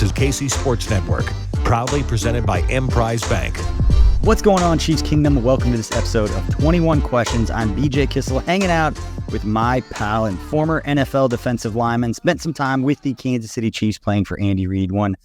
This is KC Sports Network, proudly presented by Emprise Bank. What's going on, Chiefs Kingdom? Welcome to this episode of 21 Questions. I'm BJ Kissel, hanging out with my pal and former NFL defensive lineman. Spent some time with the Kansas City Chiefs playing for Andy Reid. One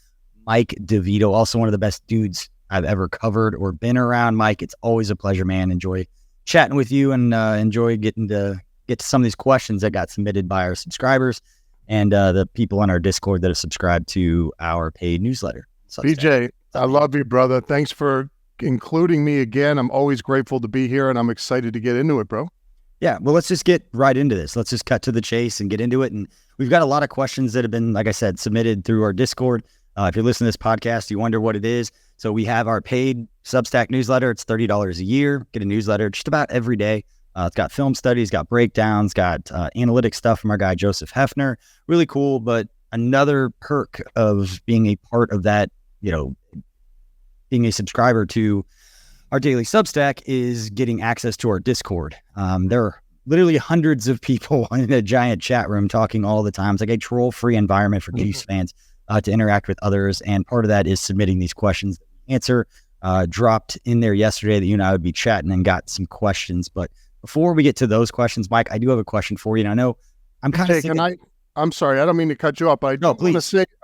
Mike DeVito, also one of the best dudes I've ever covered or been around. Mike, it's always a pleasure, man. Enjoy chatting with you and enjoy getting to get to some of these questions that got submitted by our subscribers and the people on our Discord that have subscribed to our paid newsletter. BJ, I love you, brother. Thanks for including me again. I'm always grateful to be here, and I'm excited to get into it, bro. Yeah, well, let's just get right into this. Let's just cut to the chase and get into it. And we've got a lot of questions that have been, like I said, submitted through our Discord. If you're listening to this podcast, you wonder what it is. So we have our paid Substack newsletter. It's $30 a year. Get a newsletter just about every day. It's got film studies, got breakdowns, got analytic stuff from our guy, Joseph Hefner. Really cool. But another perk of being a part of that, being a subscriber to our daily Substack is getting access to our Discord. There are literally hundreds of people in a giant chat room talking all the time. It's like a troll-free environment for Chiefs fans to interact with others. And part of that is submitting these questions. Answer dropped in there yesterday that you and I would be chatting and got some questions. But before we get to those questions, Mike, I do have a question for you. And I know I'm kind of I'm sorry, I don't mean to cut you off, but I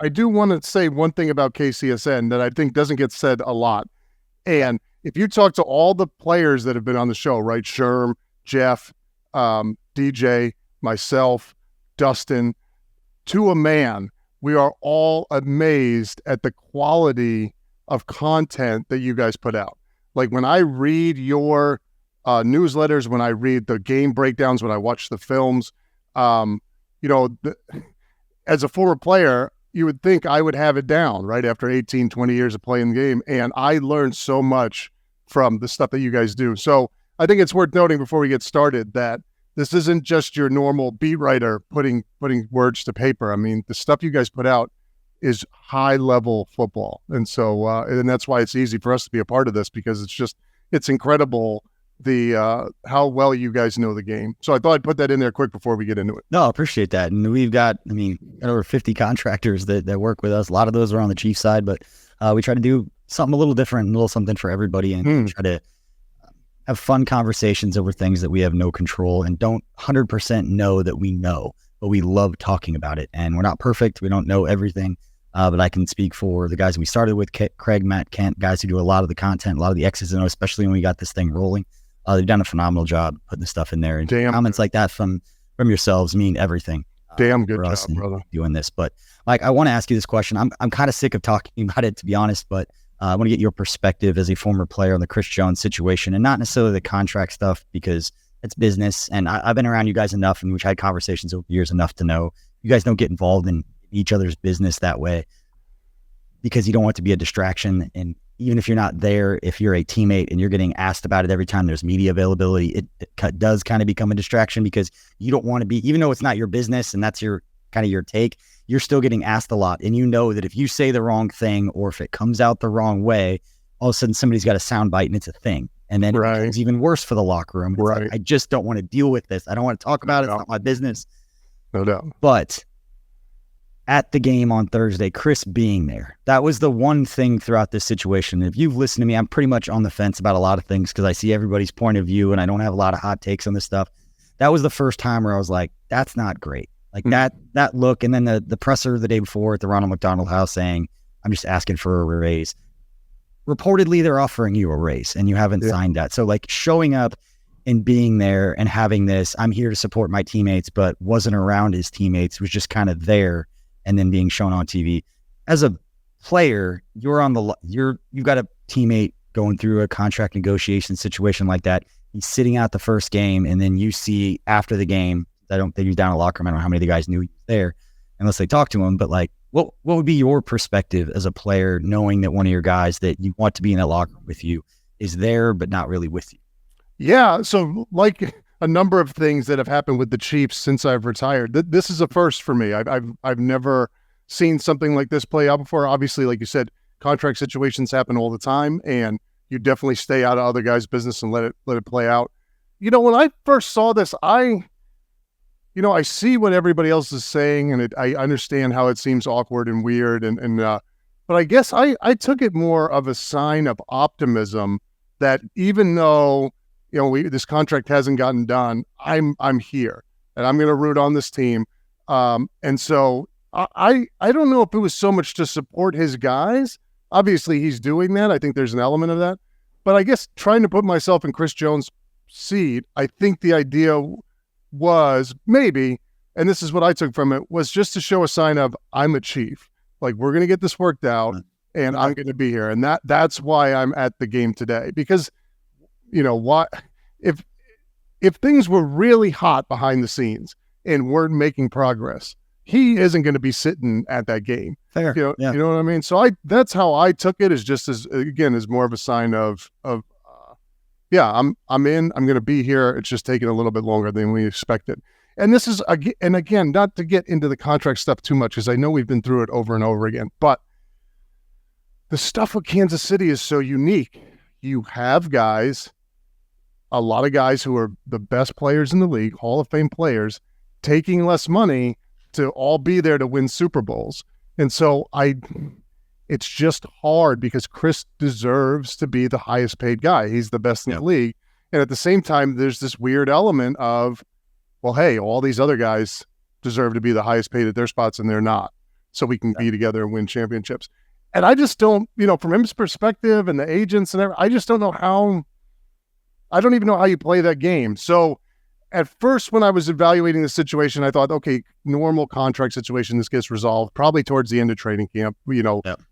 do want to say one thing about KCSN that I think doesn't get said a lot. And if you talk to all the players that have been on the show, right? Sherm, Jeff, DJ, myself, Dustin, to a man, we are all amazed at the quality of content that you guys put out. Like when I read your newsletters, when I read the game breakdowns, when I watch the films, as a former player, you would think I would have it down, right? After 18, 20 years of playing the game. And I learned so much from the stuff that you guys do. So I think it's worth noting before we get started that this isn't just your normal beat writer putting words to paper. I mean, the stuff you guys put out is high level football. And so, and that's why it's easy for us to be a part of this, because it's incredible how well you guys know the game. So I thought I'd put that in there quick before we get into it. No, I appreciate that. And we've got over 50 contractors that work with us. A lot of those are on the Chiefs side, but we try to do something a little different, a little something for everybody, and try to have fun conversations over things that we have no control and don't 100% know that we know, but we love talking about it. And we're not perfect. We don't know everything, but I can speak for the guys we started with, Craig, Matt, Kent, guys who do a lot of the content, a lot of the X's and O's, especially when we got this thing rolling. They've done a phenomenal job putting the stuff in there. And comments like that from yourselves mean everything. Damn good job, brother. Doing this. But Mike, I want to ask you this question. I'm kind of sick of talking about it, to be honest, but I want to get your perspective as a former player on the Chris Jones situation, and not necessarily the contract stuff, because it's business. And I've been around you guys enough, and we've had conversations over the years enough to know you guys don't get involved in each other's business that way, because you don't want to be a distraction. And even if you're not there, if you're a teammate and you're getting asked about it every time there's media availability, it does kind of become a distraction, because you don't want to be, even though it's not your business and that's your take, you're still getting asked a lot. And you know that if you say the wrong thing, or if it comes out the wrong way, all of a sudden somebody's got a soundbite and it's a thing. And then it's even worse for the locker room. It's like, I just don't want to deal with this. I don't want to talk about it. It's not my business. No doubt. But at the game on Thursday, Chris being there, that was the one thing throughout this situation. If you've listened to me, I'm pretty much on the fence about a lot of things, because I see everybody's point of view and I don't have a lot of hot takes on this stuff. That was the first time where I was like, that's not great. Like that look. And then the presser the day before at the Ronald McDonald House saying, I'm just asking for a raise. Reportedly, they're offering you a raise and you haven't signed that. So like showing up and being there and having this, I'm here to support my teammates, but wasn't around his teammates, was just kind of there. And then being shown on TV. As a player, you've got a teammate going through a contract negotiation situation like that. He's sitting out the first game, and then you see after the game, I don't think he's down in the locker room. I don't know how many of the guys knew he was there unless they talked to him. But like, what would be your perspective as a player, knowing that one of your guys that you want to be in that locker room with you is there, but not really with you? Yeah. So like a number of things that have happened with the Chiefs since I've retired. This is a first for me. I've never seen something like this play out before. Obviously, like you said, contract situations happen all the time, and you definitely stay out of other guys' business and let it play out. When I first saw this, I see what everybody else is saying, and I understand how it seems awkward and weird, but I guess I took it more of a sign of optimism that even though this contract hasn't gotten done, I'm here and I'm going to root on this team, and so I don't know if it was so much to support his guys. Obviously, he's doing that. I think there's an element of that, but I guess trying to put myself in Chris Jones' seat, I think the idea was maybe, and this is what I took from it, was just to show a sign of I'm a Chief. Like, we're going to get this worked out, and I'm going to be here. And that's why I'm at the game today. Because, what if things were really hot behind the scenes and weren't making progress, he isn't going to be sitting at that game. Fair. You know what I mean? So that's how I took it, as more of a sign of I'm in, I'm going to be here. It's just taking a little bit longer than we expected. And this is, and again, not to get into the contract stuff too much, because I know we've been through it over and over again, but the stuff with Kansas City is so unique. You have a lot of guys who are the best players in the league, Hall of Fame players, taking less money to all be there to win Super Bowls. And so it's just hard, because Chris deserves to be the highest paid guy. He's the best in the league. And at the same time, there's this weird element of, well, hey, all these other guys deserve to be the highest paid at their spots and they're not. So we can be together and win championships. And I just don't, from his perspective and the agents and everything, I just don't know I don't even know how you play that game. So at first, when I was evaluating the situation, I thought, okay, normal contract situation, this gets resolved probably towards the end of training camp.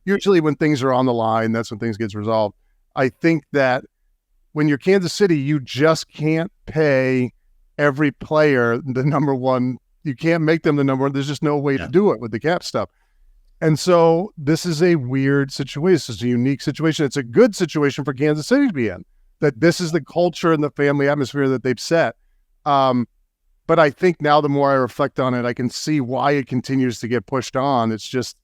Usually when things are on the line, that's when things gets resolved. I think that when you're Kansas City, you just can't pay every player the number one. You can't make them the number one. There's just no way to do it with the cap stuff. And so this is a weird situation. It's a unique situation. It's a good situation for Kansas City to be in, that this is the culture and the family atmosphere that they've set. But I think now the more I reflect on it, I can see why it continues to get pushed on. It's just,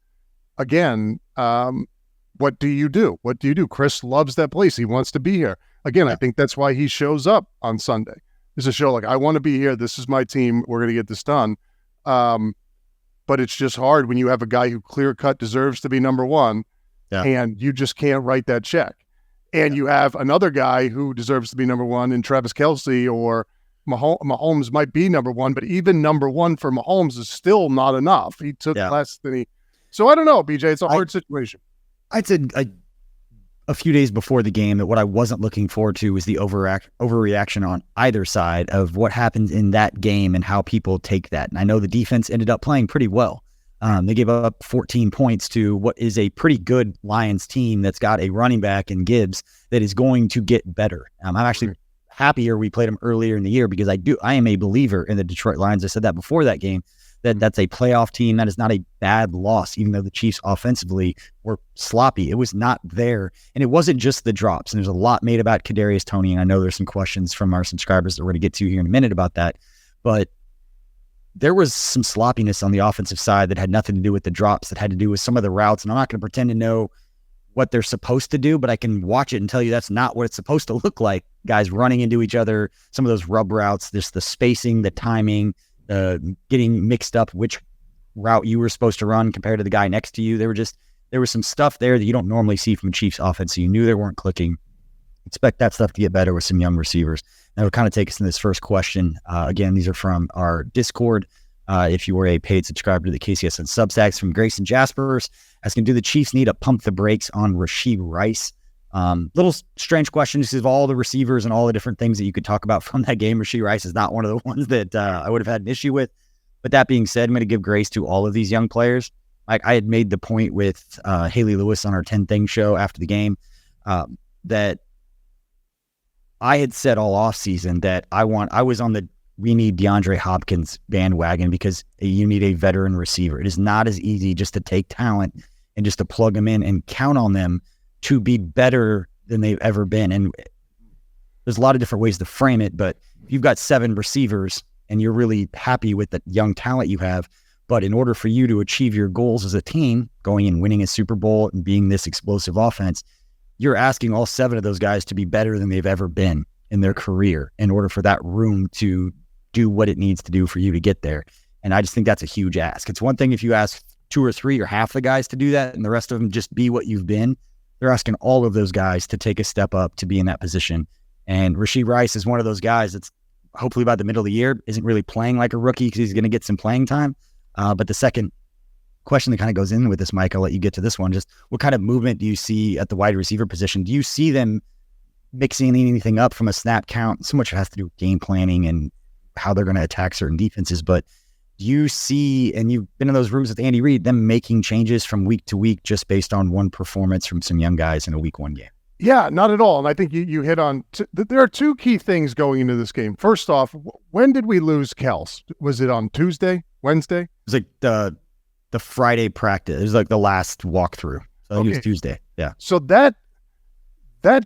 again, what do you do? What do you do? Chris loves that place. He wants to be here. Again, I think that's why he shows up on Sunday. It's a show like, I want to be here. This is my team. We're going to get this done. But it's just hard when you have a guy who clear-cut deserves to be number one, and you just can't write that check. And you have another guy who deserves to be number one in Travis Kelce, or Mahomes might be number one, but even number one for Mahomes is still not enough. He took less than he. So I don't know, BJ. It's a hard situation. I'd said a few days before the game that what I wasn't looking forward to was the overreaction on either side of what happens in that game and how people take that. And I know the defense ended up playing pretty well. They gave up 14 points to what is a pretty good Lions team that's got a running back in Gibbs that is going to get better. I'm actually happier we played them earlier in the year, because I am a believer in the Detroit Lions. I said that before that game, that's a playoff team. That is not a bad loss, even though the Chiefs offensively were sloppy. It was not there. And it wasn't just the drops. And there's a lot made about Kadarius Toney. And I know there's some questions from our subscribers that we're going to get to here in a minute about that. But there was some sloppiness on the offensive side that had nothing to do with the drops, that had to do with some of the routes. And I'm not going to pretend to know what they're supposed to do, but I can watch it and tell you that's not what it's supposed to look like. Guys running into each other, some of those rub routes, just the spacing, the timing, getting mixed up which route you were supposed to run compared to the guy next to you. There was some stuff there that you don't normally see from a Chiefs offense, so you knew they weren't clicking. Expect that stuff to get better with some young receivers. That would kind of take us to this first question. Again, these are from our Discord. If you were a paid subscriber to the KCSN Substacks, from Grayson Jaspers, asking, do the Chiefs need to pump the brakes on Rashee Rice? Little strange question. This is all the receivers and all the different things that you could talk about from that game. Rashee Rice is not one of the ones that I would have had an issue with. But that being said, I'm going to give grace to all of these young players. I had made the point with Haley Lewis on our 10 Things show after the game that I had said all offseason that I was on the we need DeAndre Hopkins bandwagon, because you need a veteran receiver. It is not as easy just to take talent and just to plug them in and count on them to be better than they've ever been. And there's a lot of different ways to frame it, but if you've got 7 receivers and you're really happy with the young talent you have, but in order for you to achieve your goals as a team, going and winning a Super Bowl and being this explosive offense, you're asking all 7 of those guys to be better than they've ever been in their career in order for that room to do what it needs to do for you to get there. And I just think that's a huge ask. It's one thing if you ask 2 or 3 or half the guys to do that and the rest of them just be what you've been. They're asking all of those guys to take a step up to be in that position. And Rashee Rice is one of those guys that's hopefully by the middle of the year isn't really playing like a rookie because he's going to get some playing time. But the second question that kind of goes in with this, Mike, I'll let you get to this one. Just what kind of movement do you see at the wide receiver position? Do you see them mixing anything up from a snap count? So much has to do with game planning and how they're going to attack certain defenses. But do you see, and you've been in those rooms with Andy Reid, them making changes from week to week just based on one performance from some young guys in a week 1 game? Yeah, not at all. And I think you hit on, there are 2 key things going into this game. First off, when did we lose Kels? Was it on Tuesday, Wednesday? It was like the Friday practice. It was like the last walkthrough. So I think it was Tuesday. Yeah. So that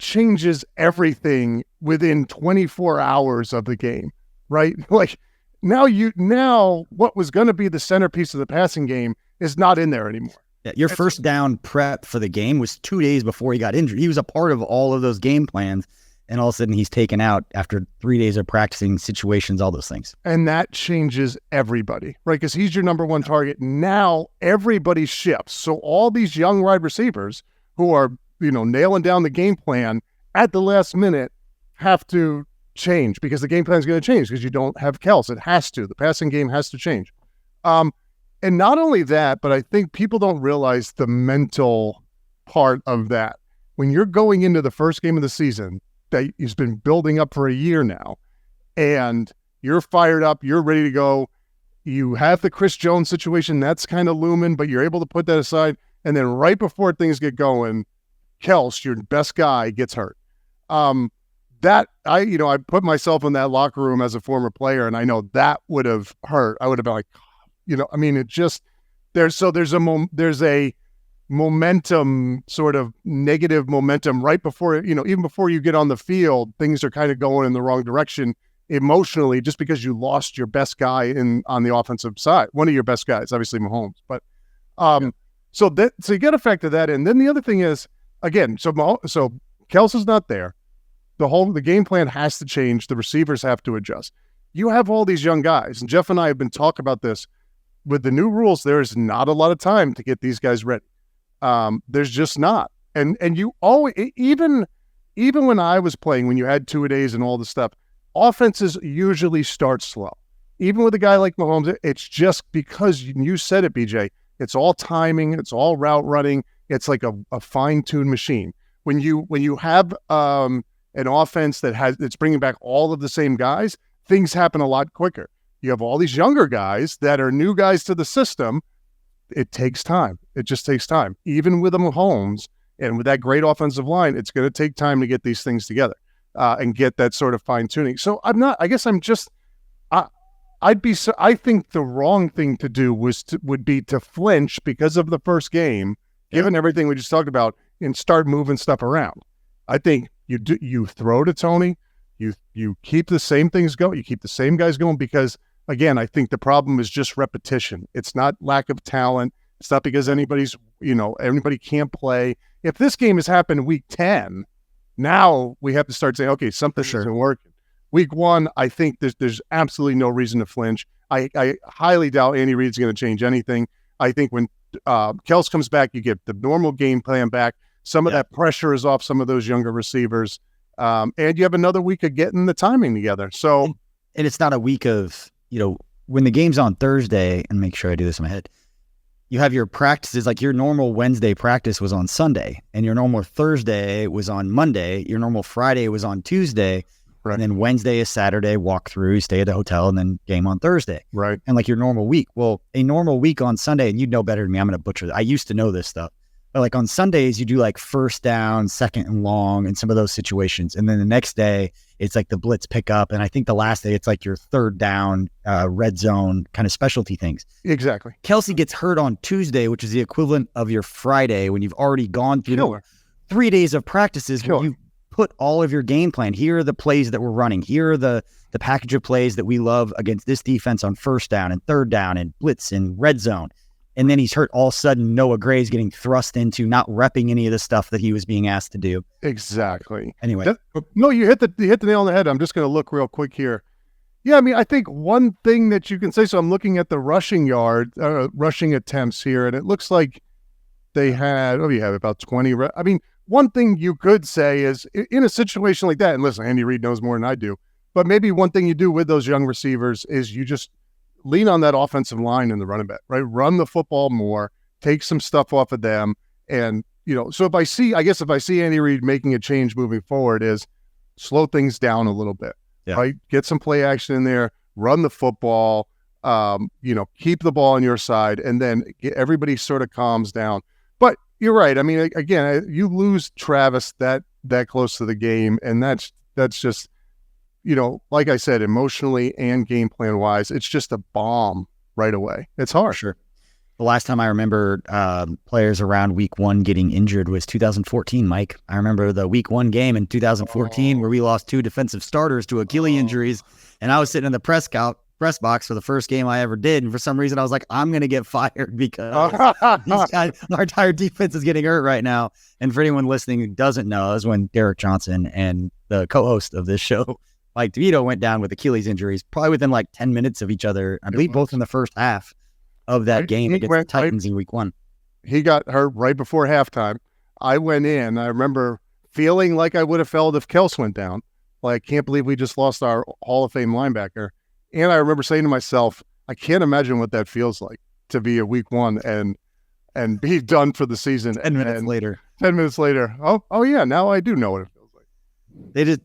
changes everything within 24 hours of the game, right? Like now what was going to be the centerpiece of the passing game is not in there anymore. Yeah, your first down prep for the game was 2 days before he got injured. He was a part of all of those game plans, and all of a sudden he's taken out after 3 days of practicing situations, all those things. And that changes everybody, right? Because he's your number 1 target. Now everybody shifts. So all these young wide receivers who are, nailing down the game plan at the last minute have to change because the game plan is going to change because you don't have Kels. It has to. The passing game has to change. And not only that, but I think people don't realize the mental part of that. When you're going into the first game of the season that has been building up for a year now, and you're fired up, you're ready to go, you have the Chris Jones situation, that's kind of looming, but you're able to put that aside. And then right before things get going, Kels, your best guy, gets hurt. I put myself in that locker room as a former player, and I know that would have hurt. I would have been like, there's a momentum, sort of negative momentum right before, even before you get on the field, things are kind of going in the wrong direction emotionally, just because you lost your best guy on the offensive side, one of your best guys, obviously Mahomes. But so you got to factor that in. Then the other thing is, again, so Kelsey's not there. The game plan has to change. The receivers have to adjust. You have all these young guys, and Jeff and I have been talking about this. With the new rules, there is not a lot of time to get these guys ready. There's just not. And you always, even when I was playing, when you had 2-a-days and all this stuff, offenses usually start slow. Even with a guy like Mahomes, it's just because you said it, BJ. It's all timing. It's all route running. It's like a fine-tuned machine. When you have an offense that's bringing back all of the same guys, things happen a lot quicker. You have all these younger guys that are new guys to the system. It takes time. It just takes time. Even with a Mahomes and with that great offensive line, it's going to take time to get these things together and get that sort of fine tuning. So I think the wrong thing to do would be to flinch because of the first game, given everything we just talked about, and start moving stuff around. I think you throw to Tony, you keep the same things going, you keep the same guys going, because again, I think the problem is just repetition. It's not lack of talent. It's not because anybody can't play. If this game has happened week 10, now we have to start saying, okay, something isn't working. Week 1, I think there's absolutely no reason to flinch. I highly doubt Andy Reid's going to change anything. I think when Kels comes back, you get the normal game plan back. Some of that pressure is off some of those younger receivers. And you have another week of getting the timing together. So, and it's not a week of, when the game's on Thursday, and make sure I do this in my head, you have your practices, like your normal Wednesday practice was on Sunday, and your normal Thursday was on Monday, your normal Friday was on Tuesday, right. And then Wednesday is Saturday, walk through, stay at the hotel, and then game on Thursday. Right. And like your normal week. Well, a normal week on Sunday, and you'd know better than me, I'm going to butcher it. I used to know this stuff. But like on Sundays, you do like first down, second and long, and some of those situations. And then the next day, it's like the blitz pickup. And I think the last day, it's like your third down, red zone kind of specialty things. Exactly. Kelsey gets hurt on Tuesday, which is the equivalent of your Friday when you've already gone through 3 days of practices where you put all of your game plan. Here are the plays that we're running. Here are the package of plays that we love against this defense on first down and third down and blitz and red zone. And then he's hurt. All of a sudden, Noah Gray's getting thrust into not repping any of the stuff that he was being asked to do. Exactly. Anyway. You hit the nail on the head. I'm just going to look real quick here. Yeah, I mean, I think one thing that you can say, so I'm looking at the rushing attempts here, and it looks like they had, you have about 20. I mean, one thing you could say is in a situation like that, and listen, Andy Reid knows more than I do, but maybe one thing you do with those young receivers is you just lean on that offensive line in the running back, right? Run the football more, take some stuff off of them. And, so if I see Andy Reid making a change moving forward is slow things down a little bit. Yeah. Right? Get some play action in there, run the football, keep the ball on your side, and then everybody sort of calms down. But you're right. I mean, again, you lose Travis that close to the game, and that's just, like I said, emotionally and game plan wise, it's just a bomb right away. It's hard. Sure. The last time I remember players around week 1 getting injured was 2014, Mike. I remember the week 1 game in 2014 where we lost 2 defensive starters to Achilles injuries, and I was sitting in the press box for the first game I ever did, and for some reason I was like, I'm going to get fired because our entire defense is getting hurt right now. And for anyone listening who doesn't know, that was when Derek Johnson and the co-host of this show, Mike DeVito, went down with Achilles injuries, probably within like 10 minutes of each other. I believe both in the first half of that game against the Titans in week 1. He got hurt right before halftime. I went in. I remember feeling like I would have felt if Kels went down. Like, I can't believe we just lost our Hall of Fame linebacker. And I remember saying to myself, I can't imagine what that feels like to be a week 1 and be done for the season. 10 minutes later. Oh yeah, now I do know what it feels like.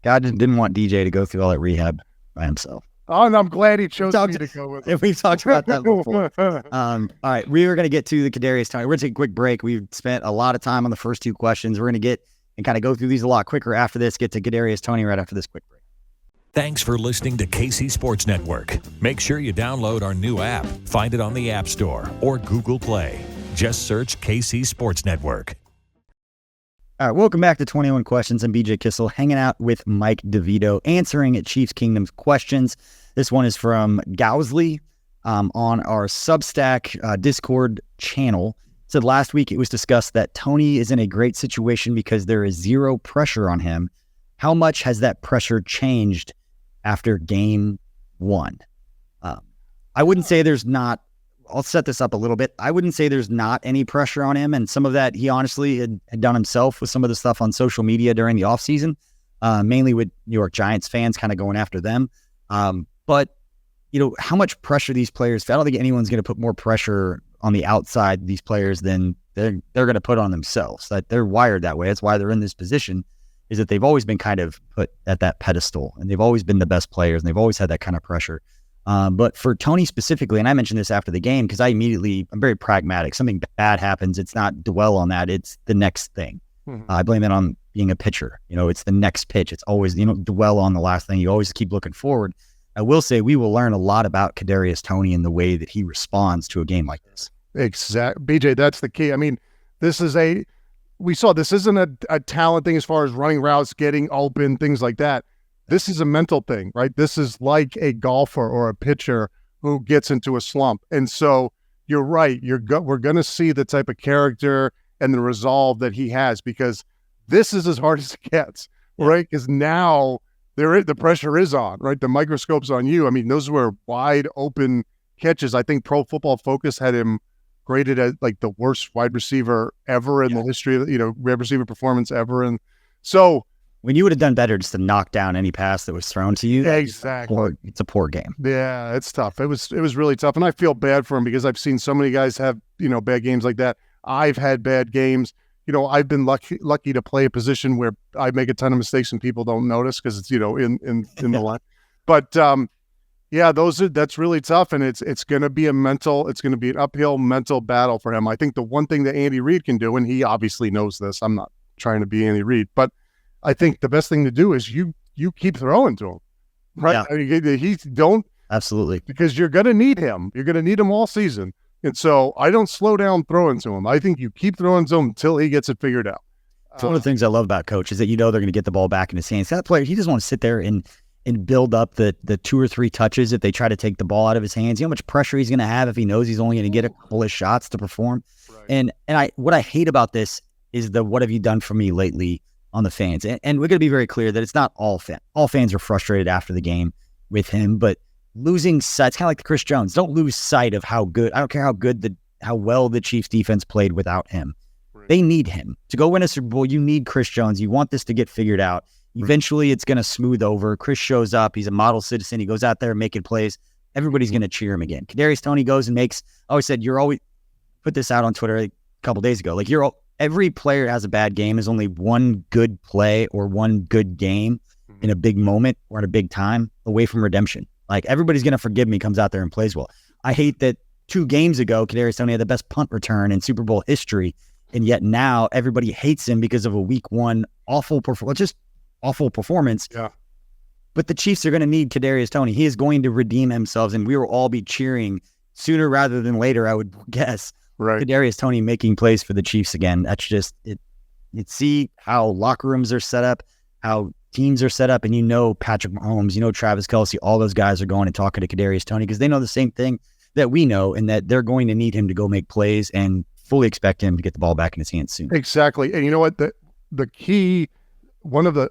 God didn't want DJ to go through all that rehab by himself. Oh, and I'm glad he chose me to go with him. We've talked about that before. All right, we were going to get to the Kadarius Toney. We're going to take a quick break. We've spent a lot of time on the first 2 questions. We're going to get and kind of go through these a lot quicker after this, get to Kadarius Toney right after this quick break. Thanks for listening to KC Sports Network. Make sure you download our new app. Find it on the App Store or Google Play. Just search KC Sports Network. All right, welcome back to 21 Questions. I'm BJ Kissel, hanging out with Mike DeVito, answering at Chiefs Kingdom's questions. This one is from Gowsley on our Substack Discord channel. It said last week it was discussed that Toney is in a great situation because there is 0 pressure on him. How much has that pressure changed after game 1? I wouldn't say there's not. I'll set this up a little bit. I wouldn't say there's not any pressure on him, and some of that he honestly had done himself with some of the stuff on social media during the offseason, mainly with New York Giants fans kind of going after them. But, how much pressure these players feel, I don't think anyone's going to put more pressure on the outside, these players, than they're going to put on themselves. That they're wired that way. That's why they're in this position, is that they've always been kind of put at that pedestal, and they've always been the best players, and they've always had that kind of pressure. But for Toney specifically, and I mentioned this after the game because I'm very pragmatic. Something bad happens, it's not dwell on that. It's the next thing. Mm-hmm. I blame it on being a pitcher. It's the next pitch. It's always, dwell on the last thing. You always keep looking forward. I will say we will learn a lot about Kadarius Toney and the way that he responds to a game like this. Exactly. BJ, that's the key. I mean, this isn't a talent thing as far as running routes, getting open, things like that. This is a mental thing, right? This is like a golfer or a pitcher who gets into a slump. And so you're right. We're going to see the type of character and the resolve that he has, because this is as hard as it gets, right? Because now the pressure is on, right? The microscope's on you. I mean, those were wide open catches. I think Pro Football Focus had him graded as like the worst wide receiver ever in the history of, wide receiver performance ever. And so when you would have done better just to knock down any pass that was thrown to you, exactly, it's a poor game. Yeah, it's tough. It was really tough. And I feel bad for him because I've seen so many guys have, bad games like that. I've had bad games. I've been lucky to play a position where I make a ton of mistakes and people don't notice because it's, in the line. But that's really tough. And it's going to be an uphill mental battle for him. I think the one thing that Andy Reid can do, and he obviously knows this, I'm not trying to be Andy Reid, but I think the best thing to do is you keep throwing to him, right? Yeah. I mean, he don't. Absolutely. Because you're going to need him. You're going to need him all season. And so I don't slow down throwing to him. I think you keep throwing to him until he gets it figured out. It's one of the things I love about Coach is that they're going to get the ball back in his hands. That player, he doesn't want to sit there and build up the 2 or 3 touches if they try to take the ball out of his hands. You know how much pressure he's going to have if he knows he's only going to get a couple of shots to perform. Right. And what I hate about this is the what have you done for me lately on the fans. And we're going to be very clear that it's not all fans. All fans are frustrated after the game with him, but losing sight, it's kind of like the Chris Jones. Don't lose sight of how good, I don't care how well the Chiefs defense played without him. Right. They need him. To go win a Super Bowl, you need Chris Jones. You want this to get figured out. Eventually, it's going to smooth over. Chris shows up. He's a model citizen. He goes out there making plays. Everybody's going to cheer him again. Kadarius Toney goes and makes, I always said, you're always, put this out on Twitter a couple days ago. Like, every player has a bad game. Is only one good play or one good game in a big moment or at a big time away from redemption. Like, everybody's going to forgive me, comes out there and plays well. I hate that 2 games ago, Kadarius Toney had the best punt return in Super Bowl history, and yet now everybody hates him because of a week 1 awful performance. Yeah. But the Chiefs are going to need Kadarius Toney. He is going to redeem himself, and we will all be cheering sooner rather than later, I would guess. Right. Kadarius Toney making plays for the Chiefs again. That's just it. You see how locker rooms are set up, how teams are set up, and Patrick Mahomes, Travis Kelce, all those guys are going and talking to Kadarius Toney because they know the same thing that we know, and that they're going to need him to go make plays and fully expect him to get the ball back in his hands soon. Exactly. And you know what? The key, one of the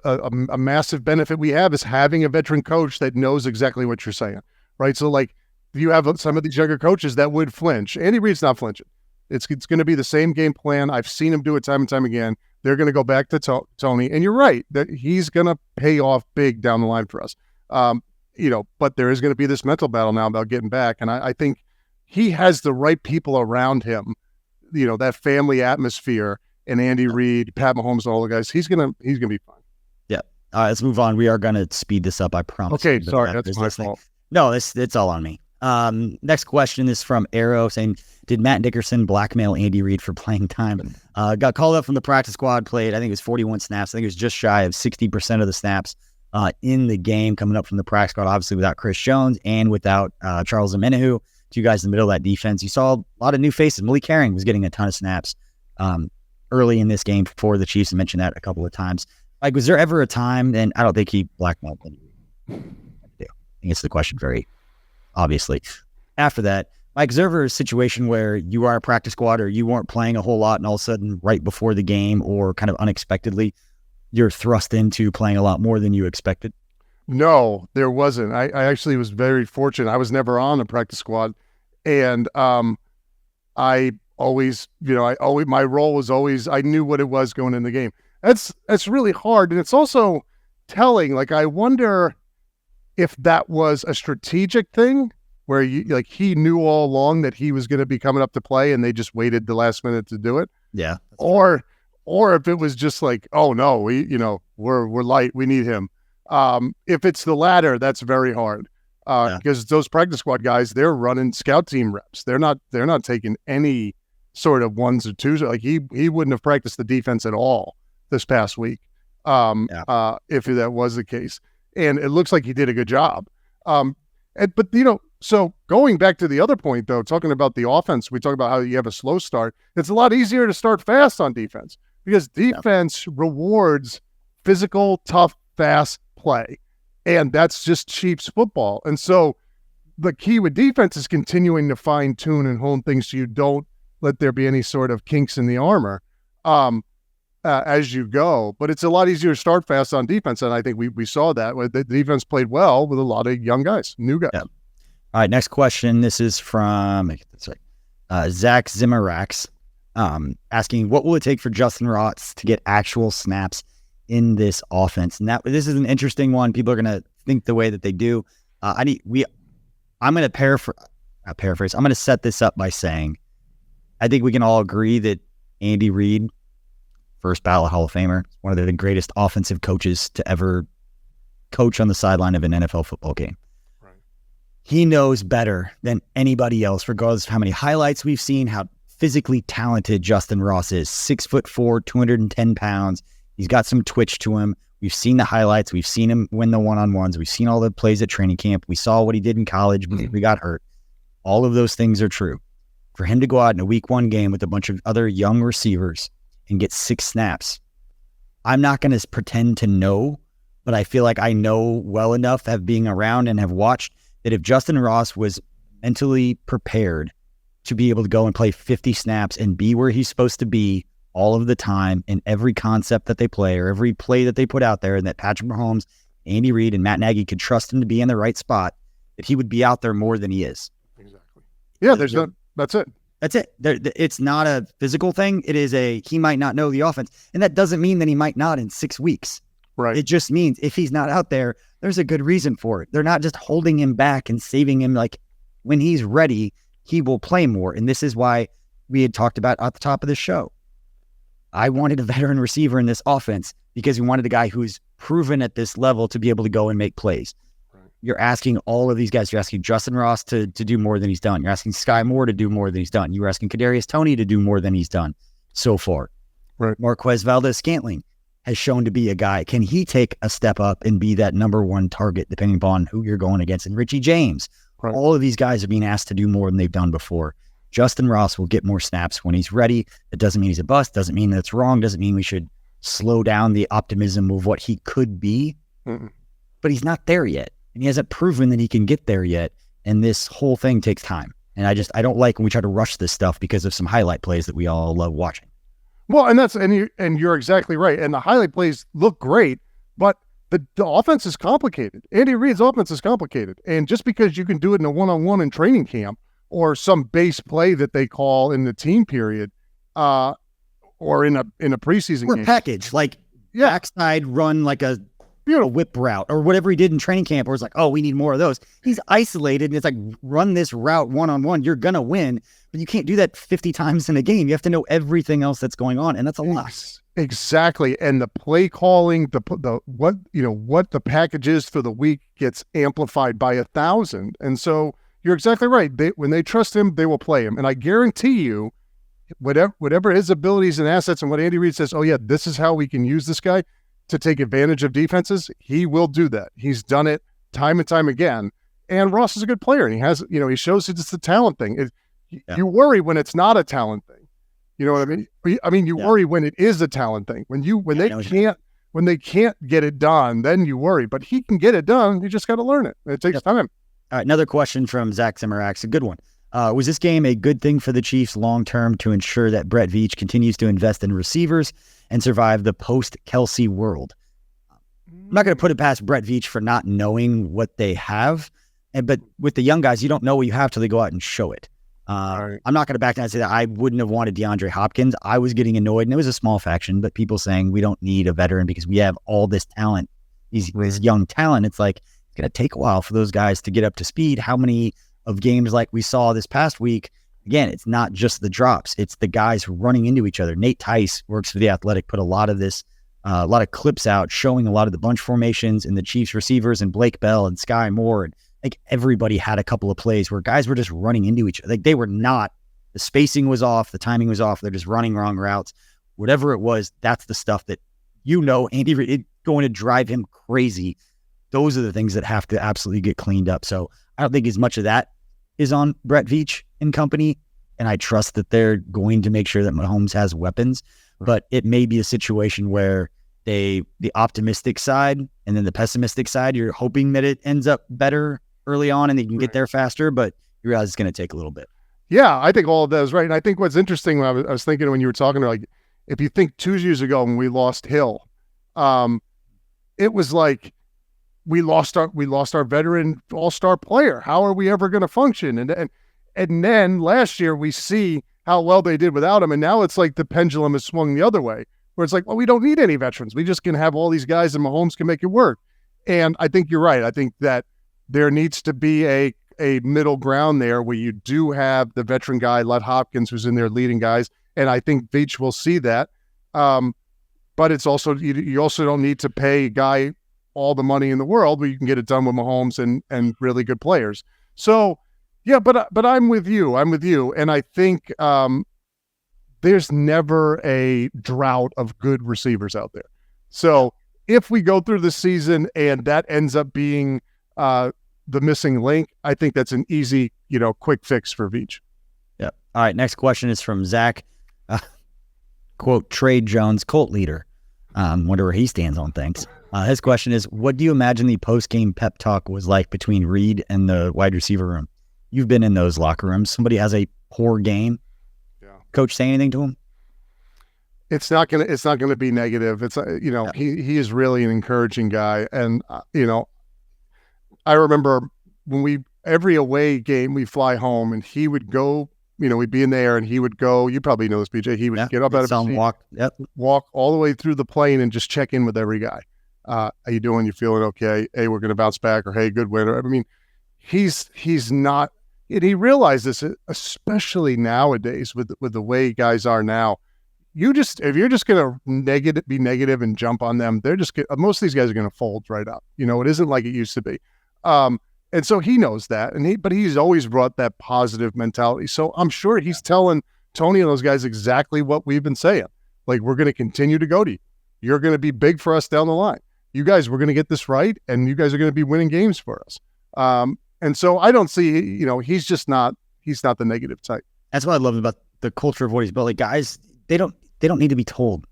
a massive benefit we have is having a veteran coach that knows exactly what you're saying, right? So, like, you have some of these younger coaches that would flinch. Andy Reid's not flinching. It's going to be the same game plan. I've seen him do it time and time again. They're going to go back to Toney, and you're right that he's going to pay off big down the line for us. But there is going to be this mental battle now about getting back, and I think he has the right people around him. That family atmosphere, and Andy Reid, Pat Mahomes, all the guys. He's gonna be fine. Yeah. All right, let's move on. We are going to speed this up, I promise. Okay, sorry, that's my fault. No, it's all on me. Next question is from Arrow saying, did Matt Dickerson blackmail Andy Reid for playing time? Got called up from the practice squad, played, I think it was 41 snaps. I think it was just shy of 60% of the snaps in the game coming up from the practice squad, obviously without Chris Jones and without Charles Omenihu, 2 guys in the middle of that defense. You saw a lot of new faces. Malik Herring was getting a ton of snaps early in this game for the Chiefs. I mentioned that a couple of times. Like, was there ever a time, and I don't think he blackmailed Andy Reid. I think it's the question very obviously. After that, Mike, is there ever a situation where you are a practice squad or you weren't playing a whole lot and all of a sudden right before the game or kind of unexpectedly you're thrust into playing a lot more than you expected? No, there wasn't. I actually was very fortunate. I was never on a practice squad, and I always, my role was always, I knew what it was going in the game. That's really hard, and it's also telling. Like, I wonder if that was a strategic thing where he knew all along that he was going to be coming up to play and they just waited the last minute to do it. Yeah. Or if it was just like, oh no, we're light. We need him. If it's the latter, that's very hard. Because those practice squad guys, they're running scout team reps. They're not taking any sort of 1s or 2s. Like, he wouldn't have practiced the defense at all this past week. If that was the case. And it looks like he did a good job. So going back to the other point, though, talking about the offense, we talk about how you have a slow start. It's a lot easier to start fast on defense because defense rewards physical, tough, fast play. And that's just Chiefs football. And so the key with defense is continuing to fine tune and hone things so you don't let there be any sort of kinks in the armor as you go. But it's a lot easier to start fast on defense. And I think we saw that. The defense played well with a lot of young guys, new guys. Yeah. All right, next question. This is from Zach Zimmerax asking, what will it take for Justin Ross to get actual snaps in this offense? And this is an interesting one. People are going to think the way that they do. I'm going to paraphrase. I'm going to set this up by saying, I think we can all agree that Andy Reid, first ballot Hall of Famer, one of the greatest offensive coaches to ever coach on the sideline of an NFL football game. Right. He knows better than anybody else, regardless of how many highlights we've seen, how physically talented Justin Ross is. 6'4", 210 pounds. He's got some twitch to him. We've seen the highlights. We've seen him win the one-on-ones. We've seen all the plays at training camp. We saw what he did in college before he got hurt. All of those things are true. For him to go out in a week 1 game with a bunch of other young receivers and get 6 snaps, I'm not going to pretend to know, but I feel like I know well enough, have being around and have watched, that if Justin Ross was mentally prepared to be able to go and play 50 snaps and be where he's supposed to be all of the time in every concept that they play or every play that they put out there, and that Patrick Mahomes Andy Reid and Matt Nagy could trust him to be in the right spot, that he would be out there more than he is. Exactly. Yeah, that's it. That's it. It's not a physical thing. It is he might not know the offense. And that doesn't mean that he might not in 6 weeks. Right. It just means if he's not out there, there's a good reason for it. They're not just holding him back and saving him. Like, when he's ready, he will play more. And this is why we had talked about at the top of the show. I wanted a veteran receiver in this offense because we wanted a guy who's proven at this level to be able to go and make plays. Right. You're asking all of these guys. You're asking Justin Ross to do more than he's done. You're asking Sky Moore to do more than he's done. You're asking Kadarius Toney to do more than he's done so far. Right. Marquez Valdez-Scantling has shown to be a guy. Can he take a step up and be that number one target depending upon who you're going against? And Richie James. Right. All of these guys are being asked to do more than they've done before. Justin Ross will get more snaps when he's ready. It doesn't mean he's a bust. Doesn't mean that's wrong. Doesn't mean we should slow down the optimism of what he could be. Mm-mm. But he's not there yet. And he hasn't proven that he can get there yet. And this whole thing takes time. And I don't like when we try to rush this stuff because of some highlight plays that we all love watching. Well, and you're exactly right. And the highlight plays look great, but the offense is complicated. Andy Reid's offense is complicated. And just because you can do it in a one-on-one in training camp or some base play that they call in the team period, or in a preseason or game. Package, like backside run, like a whip route or whatever he did in training camp, where it's like, oh, we need more of those. He's isolated and it's like, run this route one-on-one. You're going to win, but you can't do that 50 times in a game. You have to know everything else that's going on. And that's a lot. Exactly. And the play calling, what the package is for the week gets amplified by 1,000. And so you're exactly right. When they trust him, they will play him. And I guarantee you, whatever his abilities and assets and what Andy Reid says, oh yeah, this is how we can use this guy to take advantage of defenses, he will do that. He's done it time and time again. And Ross is a good player, and he has, he shows it's a talent thing. You worry when it's not a talent thing. You know what I mean? You worry when it is a talent thing. When they can't get it done, then you worry. But he can get it done. You just got to learn it. It takes time. All right, another question from Zach Zimmerax, a good one. Was this game a good thing for the Chiefs long-term to ensure that Brett Veach continues to invest in receivers and survive the post-Kelsey world? I'm not going to put it past Brett Veach for not knowing what they have, but with the young guys, you don't know what you have till they go out and show it. Right. I'm not going to back down and say that I wouldn't have wanted DeAndre Hopkins. I was getting annoyed, and it was a small faction, but people saying we don't need a veteran because we have all this talent, this young talent. It's like, it's going to take a while for those guys to get up to speed. How many of games like we saw this past week? Again, it's not just the drops. It's the guys running into each other. Nate Tice works for The Athletic, put a lot of clips out showing a lot of the bunch formations and the Chiefs receivers and Blake Bell and Sky Moore. And like everybody had a couple of plays where guys were just running into each other. Like they were not, the spacing was off, the timing was off. They're just running wrong routes. Whatever it was, that's the stuff that, Andy Reid going to drive him crazy. Those are the things that have to absolutely get cleaned up. So I don't think as much of that is on Brett Veach and company, and I trust that they're going to make sure that Mahomes has weapons, but it may be a situation where the optimistic side and then the pessimistic side, you're hoping that it ends up better early on and they can get there faster, but you realize it's going to take a little bit. Yeah, I think all of that is right. And I think what's interesting, when I was thinking when you were talking, like, if you think 2 years ago when we lost Hill, it was like, we lost our veteran all-star player. How are we ever going to function? And then last year we see how well they did without him, and now it's like the pendulum has swung the other way, where it's like, well, we don't need any veterans. We just can have all these guys, and Mahomes can make it work. And I think you're right. I think that there needs to be a middle ground there where you do have the veteran guy, Lud Hopkins, who's in there leading guys, and I think Veach will see that. But it's also you also don't need to pay a guy all the money in the world, but you can get it done with Mahomes and really good players. So, yeah, but I'm with you. And I think there's never a drought of good receivers out there. So if we go through the season and that ends up being the missing link, I think that's an easy, quick fix for Veach. Yeah. All right. Next question is from Zach. Quote, Trade Jones, cult leader. Wonder where he stands on things. His question is, what do you imagine the post-game pep talk was like between Reid and the wide receiver room? You've been in those locker rooms. Somebody has a poor game. Yeah. Coach say anything to him? it's not gonna be negative. It's he is really an encouraging guy, and I remember when every away game we fly home, and he would go. We'd be in there, and he would go. You probably know this, BJ. He would get up out of his seat, walk all the way through the plane, and just check in with every guy. How you doing? You feeling okay? Hey, we're gonna bounce back, or hey, good win. I mean, he's not. And he realized this, especially nowadays with the way guys are now. If you're just gonna be negative and jump on them, most of these guys are gonna fold right up. It isn't like it used to be. And so he knows that, but he's always brought that positive mentality. So I'm sure he's telling Tony and those guys exactly what we've been saying. Like, we're going to continue to go to you. You're going to be big for us down the line. You guys, we're going to get this right, and you guys are going to be winning games for us. And so I don't see, he's not the negative type. That's what I love about the culture of what he's built. Like, guys, they don't need to be told.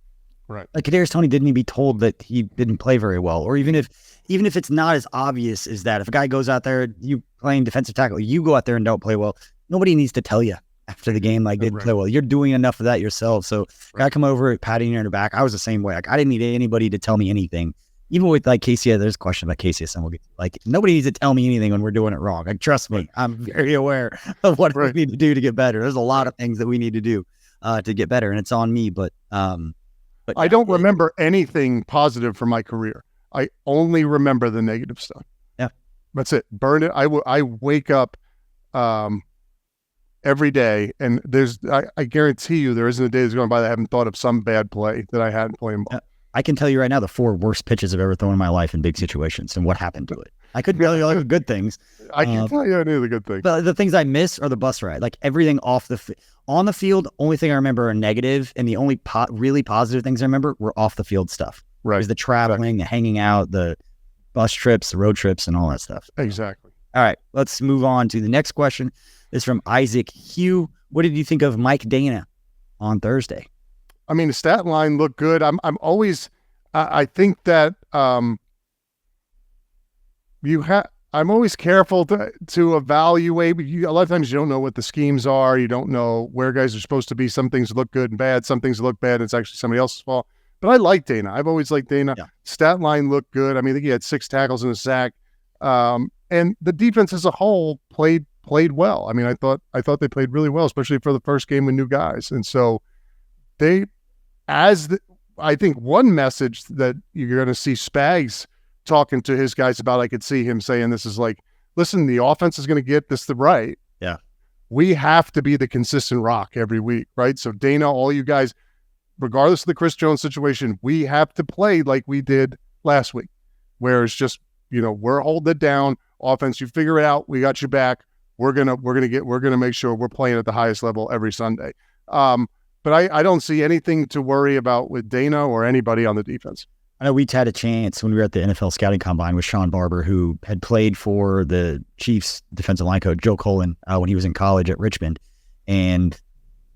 Right. Like, Kadarius Toney didn't need to be told that he didn't play very well, or even if it's not as obvious as that. If a guy goes out there, you playing defensive tackle, you go out there and don't play well, nobody needs to tell you after the game like they didn't play well. You're doing enough of that yourself. So guy come over, patting you in the back. I was the same way. Like, I didn't need anybody to tell me anything. Even with like KCSN, there's a question about KCSN. We'll get like, nobody needs to tell me anything when we're doing it wrong. Like, trust me, I'm very aware of what we need to do to get better. There's a lot of things that we need to do to get better, and it's on me. But I don't remember anything positive from my career. I only remember the negative stuff. Yeah. That's it. Burn it. I wake up every day, and I guarantee you there isn't a day that's going by that I haven't thought of some bad play that I had playing ball. I can tell you right now the 4 worst pitches I've ever thrown in my life in big situations and what happened to it. I could really like the good things. I can tell you any of the good things. But the things I miss are the bus ride. Like, everything on the field, only thing I remember are negative, and the only really positive things I remember were off the field stuff. Right. It was the traveling, the hanging out, the bus trips, the road trips, and all that stuff. Exactly. All right, let's move on to the next question. This is from Isaac Hugh. What did you think of Mike Dana on Thursday? I mean, the stat line looked good. I think that I'm always careful to evaluate. A lot of times you don't know what the schemes are. You don't know where guys are supposed to be. Some things look good and bad. Some things look bad, and it's actually somebody else's fault. But I like Dana. I've always liked Dana. Yeah. Stat line looked good. I mean, I think he had 6 tackles and a sack. And the defense as a whole played well. I mean, I thought they played really well, especially for the first game with new guys. And so I think one message that you're going to see Spags talking to his guys about, I could see him saying this is like, listen, the offense is going to get this right. Yeah. We have to be the consistent rock every week, right? So Dana, all you guys, regardless of the Chris Jones situation, we have to play like we did last week, where it's just, we're holding it down. Offense, you figure it out. We got you back. We're gonna make sure we're playing at the highest level every Sunday. But I don't see anything to worry about with Dana or anybody on the defense. I know we had a chance when we were at the NFL Scouting Combine with Sean Barber, who had played for the Chiefs defensive line coach, Joe Cullen, when he was in college at Richmond. And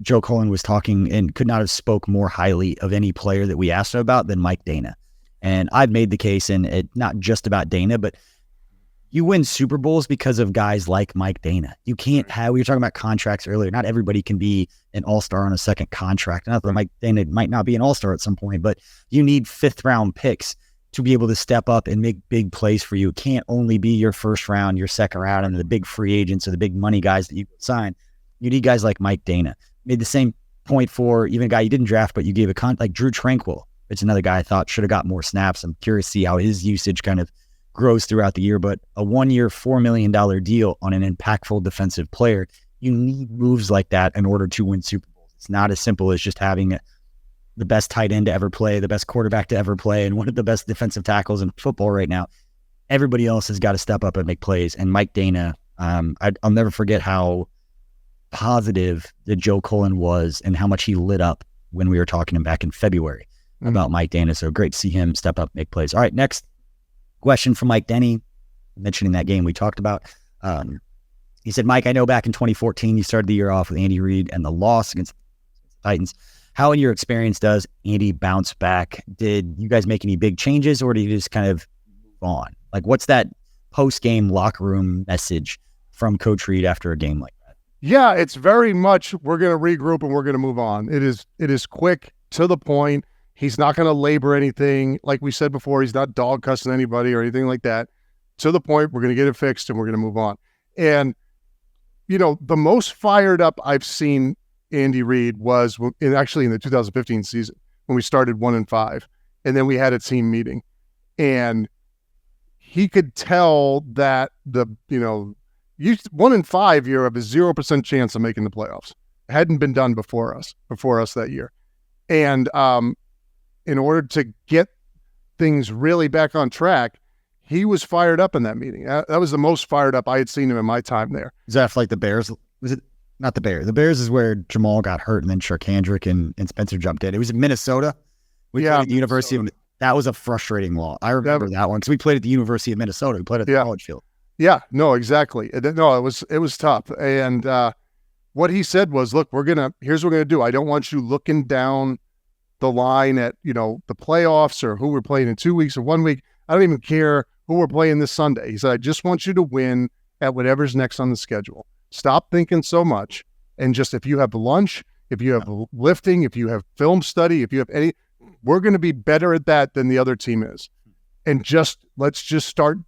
Joe Cullen was talking and could not have spoke more highly of any player that we asked him about than Mike Dana. And I've made the case, and it not just about Dana, but you win Super Bowls because of guys like Mike Dana. You can't have, we were talking about contracts earlier. Not everybody can be an all-star on a second contract. Not that Mike Dana might not be an all-star at some point, but you need 5th round picks to be able to step up and make big plays for you. It can't only be your 1st round, your 2nd round, and the big free agents or the big money guys that you sign. You need guys like Mike Dana. Made the same point for even a guy you didn't draft, but you gave like Drew Tranquill. It's another guy I thought should have got more snaps. I'm curious to see how his usage kind of grows throughout the year, but a 1-year, $4 million deal on an impactful defensive player, you need moves like that in order to win Super Bowls. It's not as simple as just having the best tight end to ever play, the best quarterback to ever play, and one of the best defensive tackles in football right now. Everybody else has got to step up and make plays. And Mike Dana, I'll never forget how positive that Joe Cullen was and how much he lit up when we were talking to him back in February about Mike Dana. So great to see him step up, make plays. All right, next question from Mike Denny, mentioning that game we talked about. He said, Mike, I know back in 2014, you started the year off with Andy Reid and the loss against the Titans. How, in your experience, does Andy bounce back? Did you guys make any big changes, or did you just kind of move on? Like, what's that post-game locker room message from Coach Reid after a game like that? Yeah, it's very much, we're going to regroup and we're going to move on. It is quick. to the point. He's not going to labor anything. Like we said before, he's not dog cussing anybody or anything like that. To the point, we're going to get it fixed and we're going to move on. And, the most fired up I've seen Andy Reid was actually in the 2015 season when we started 1-5. And then we had a team meeting. And he could tell that 1-5, you have a 0% chance of making the playoffs. It hadn't been done before us that year. And in order to get things really back on track, he was fired up in that meeting. That was the most fired up I had seen him in my time there. Is that like the Bears? Was it not the Bears? The Bears is where Jamal got hurt and then Sharkhandrick and Spencer jumped in. It was in Minnesota. We played at the University of. That was a frustrating loss. I remember that one because we played at the University of Minnesota. We played at the college field. Yeah, no, exactly. No, it was tough. And what he said was, look, here's what we're gonna do. I don't want you looking down the line at the playoffs or who we're playing in 2 weeks or 1 week. I don't even care who we're playing this Sunday. He said, I just want you to win at whatever's next on the schedule. Stop thinking so much. And just if you have lunch, if you have lifting, if you have film study, if you have any, we're going to be better at that than the other team is. And let's start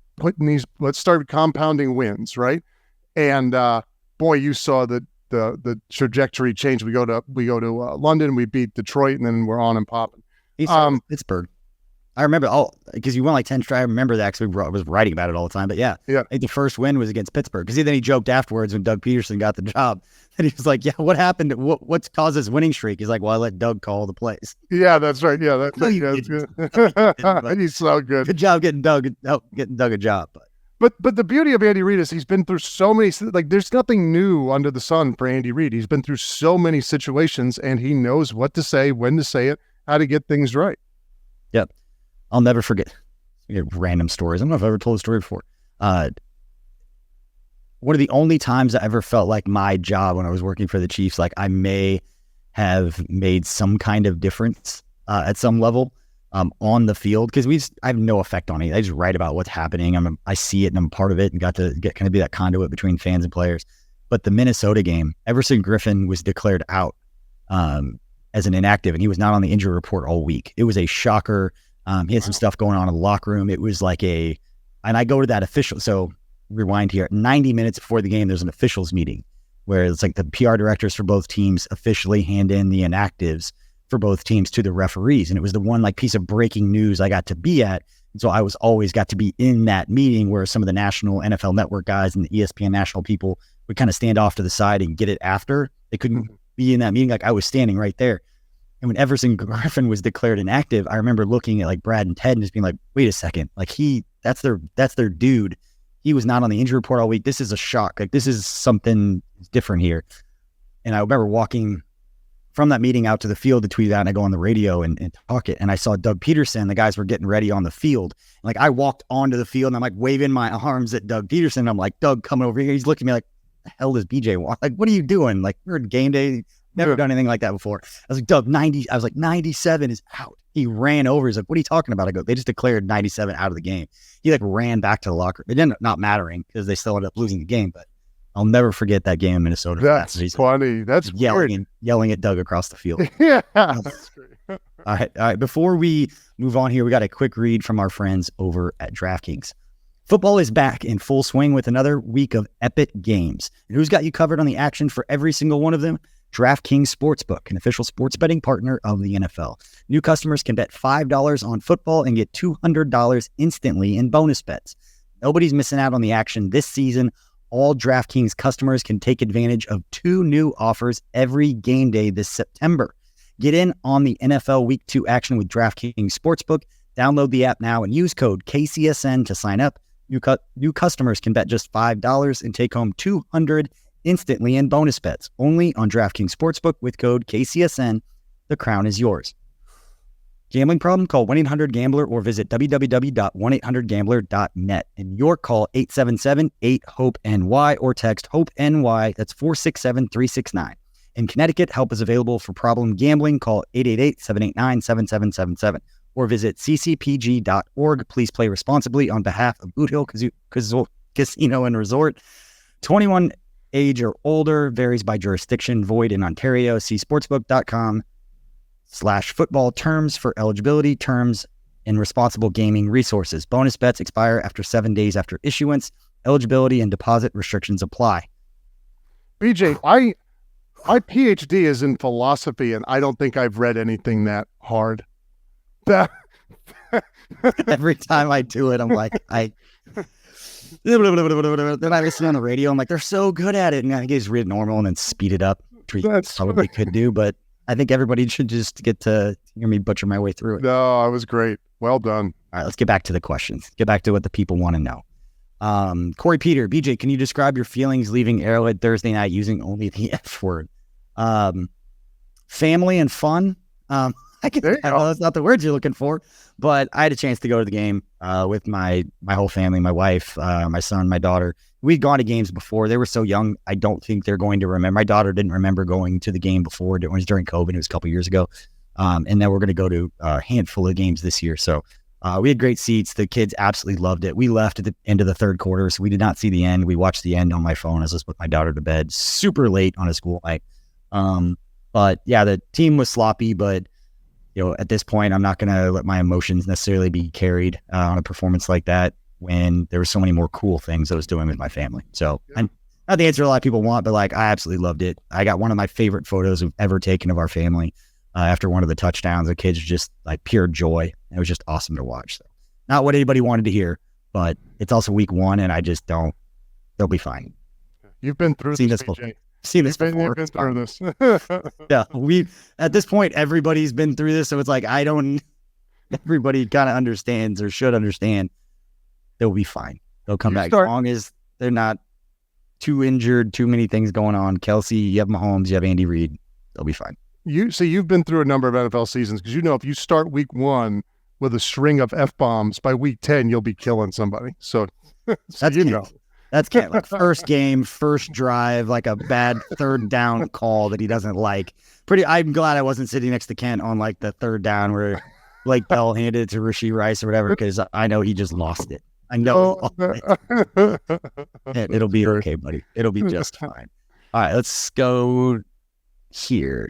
let's start compounding wins, right? And boy, you saw the trajectory change. We go to London, we beat Detroit, and then we're on and popping. Pittsburgh. I remember because you won like 10 straight. I remember that because I was writing about it all the time. But yeah. I think the first win was against Pittsburgh because then he joked afterwards when Doug Peterson got the job. And he was like, yeah, what happened? What's caused this winning streak? He's like, well, I let Doug call the plays. Yeah, that's right. Yeah, that's good. He's so good. Good job getting Doug a job. But the beauty of Andy Reid is he's been through so many, there's nothing new under the sun for Andy Reid. He's been through so many situations and he knows what to say, when to say it, how to get things right. Yep. I'll never forget random stories. I don't know if I've ever told a story before. One of the only times I ever felt like my job when I was working for the Chiefs, like I may have made some kind of difference at some level on the field, because I have no effect on it. I just write about what's happening. I see it and I'm part of it and got to kind of be that conduit between fans and players. But the Minnesota game, Everson Griffin was declared out as an inactive, and he was not on the injury report all week. It was a shocker. He had some stuff going on in the locker room. It was like and I go to that official. So rewind here, 90 minutes before the game, there's an officials meeting where it's like the PR directors for both teams officially hand in the inactives for both teams to the referees. And it was the one like piece of breaking news I got to be at. And so I was always got to be in that meeting where some of the national NFL network guys and the ESPN national people would kind of stand off to the side and get it after. They couldn't be in that meeting. Like I was standing right there. And when Everson Griffin was declared inactive, I remember looking at like Brad and Ted and just being like, wait a second, like that's their dude. He was not on the injury report all week. This is a shock. Like this is something different here. And I remember walking from that meeting out to the field to tweet out, and I go on the radio and talk it. And I saw Doug Peterson, the guys were getting ready on the field. Like I walked onto the field and I'm like waving my arms at Doug Peterson. I'm like, Doug, come over here. He's looking at me like, the hell does BJ want? Like, what are you doing? Like we're at game day. Never done anything like that before. I was like, Doug, 97 is out. He ran over. He's like, what are you talking about? I go, they just declared 97 out of the game. He like ran back to the locker. It ended up not mattering because they still ended up losing the game, but I'll never forget that game in Minnesota. That's funny. That's yelling at Doug across the field. Yeah. That's great. All right. Before we move on here, we got a quick read from our friends over at DraftKings. Football is back in full swing with another week of epic games. And who's got you covered on the action for every single one of them? DraftKings Sportsbook, an official sports betting partner of the NFL. New customers can bet $5 on football and get $200 instantly in bonus bets. Nobody's missing out on the action this season. All DraftKings customers can take advantage of 2 new offers every game day this September. Get in on the NFL Week 2 action with DraftKings Sportsbook. Download the app now and use code KCSN to sign up. New customers can bet just $5 and take home $200 instantly in bonus bets. Only on DraftKings Sportsbook with code KCSN. The crown is yours. Gambling problem? Call 1-800-GAMBLER or visit www.1800gambler.net. And your call 877-8-HOPE-NY or text HOPE-NY. That's 467-369. In Connecticut, help is available for problem gambling. Call 888-789-7777 or visit ccpg.org. Please play responsibly on behalf of Boot Hill Casino and Resort. 21 age or older, varies by jurisdiction, void in Ontario. See sportsbook.com youtube.com/football terms for eligibility, terms, and responsible gaming resources. Bonus bets expire after 7 days after issuance. Eligibility and deposit restrictions apply. BJ, my PhD is in philosophy, and I don't think I've read anything that hard. Every time I do it, I'm like, then I listen on the radio. I'm like, they're so good at it. And I just read it normal and then speed it up, which we probably could do. But I think everybody should just get to hear me butcher my way through it. No, it was great. Well done. All right, let's get back to the questions. Get back to what the people want to know. Corey Peter, BJ, can you describe your feelings leaving Arrowhead Thursday night using only the F word? Family and fun. I know that's not the words you're looking for, but I had a chance to go to the game with my whole family, my wife, my son, my daughter. We'd gone to games before. They were so young, I don't think they're going to remember. My daughter didn't remember going to the game before. It was during COVID. It was a couple years ago. And then we're going to go to a handful of games this year. So we had great seats. The kids absolutely loved it. We left at the end of the third quarter, so we did not see the end. We watched the end on my phone as I put my daughter to bed super late on a school night. But yeah, the team was sloppy, but at this point, I'm not going to let my emotions necessarily be carried on a performance like that when there were so many more cool things I was doing with my family. So, and not the answer a lot of people want, but I absolutely loved it. I got one of my favorite photos we've ever taken of our family after one of the touchdowns. The kids just pure joy. It was just awesome to watch. So, not what anybody wanted to hear, but it's also week one, and I just don't. They'll be fine. You've been through this, BJ. Seen this before. You've been through this. Yeah, at this point, everybody's been through this, so it's everybody kind of understands or should understand. They'll be fine. They'll come back as long as they're not too injured, too many things going on. Kelsey, you have Mahomes, you have Andy Reid. They'll be fine. You've been through a number of NFL seasons because if you start week one with a string of F-bombs, by week 10, you'll be killing somebody. So That's first game, first drive, a bad third down call that he doesn't like. I'm glad I wasn't sitting next to Kent on the third down where Blake Bell handed it to Rashee Rice or whatever, because I know he just lost it. I know. It'll be okay, buddy. It'll be just fine. All right, let's go here.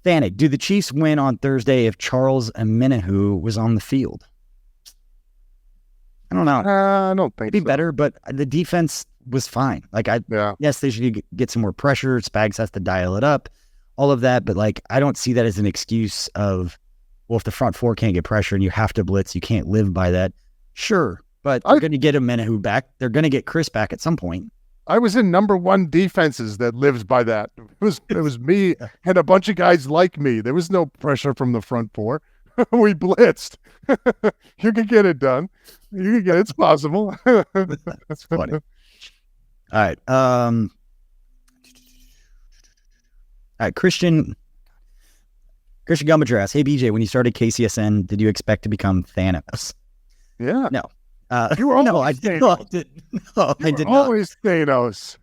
Thanik, do the Chiefs win on Thursday if Charles Omenihu was on the field? I don't know. I don't think it'd be better, but the defense was fine. Yes, they should get some more pressure. Spags has to dial it up, all of that. But I don't see that as an excuse of, if the front four can't get pressure and you have to blitz, you can't live by that. Sure, but they're going to get Omenihu back. They're going to get Chris back at some point. I was in number one defenses that lives by that. It was me and a bunch of guys like me. There was no pressure from the front four. We blitzed. You can get it done. You can get it. It's possible. That's funny. All right. All right. Christian Gummadras. Hey, BJ, when you started KCSN, did you expect to become Thanos? Yeah. No. You were always Thanos. I did not. Always Thanos.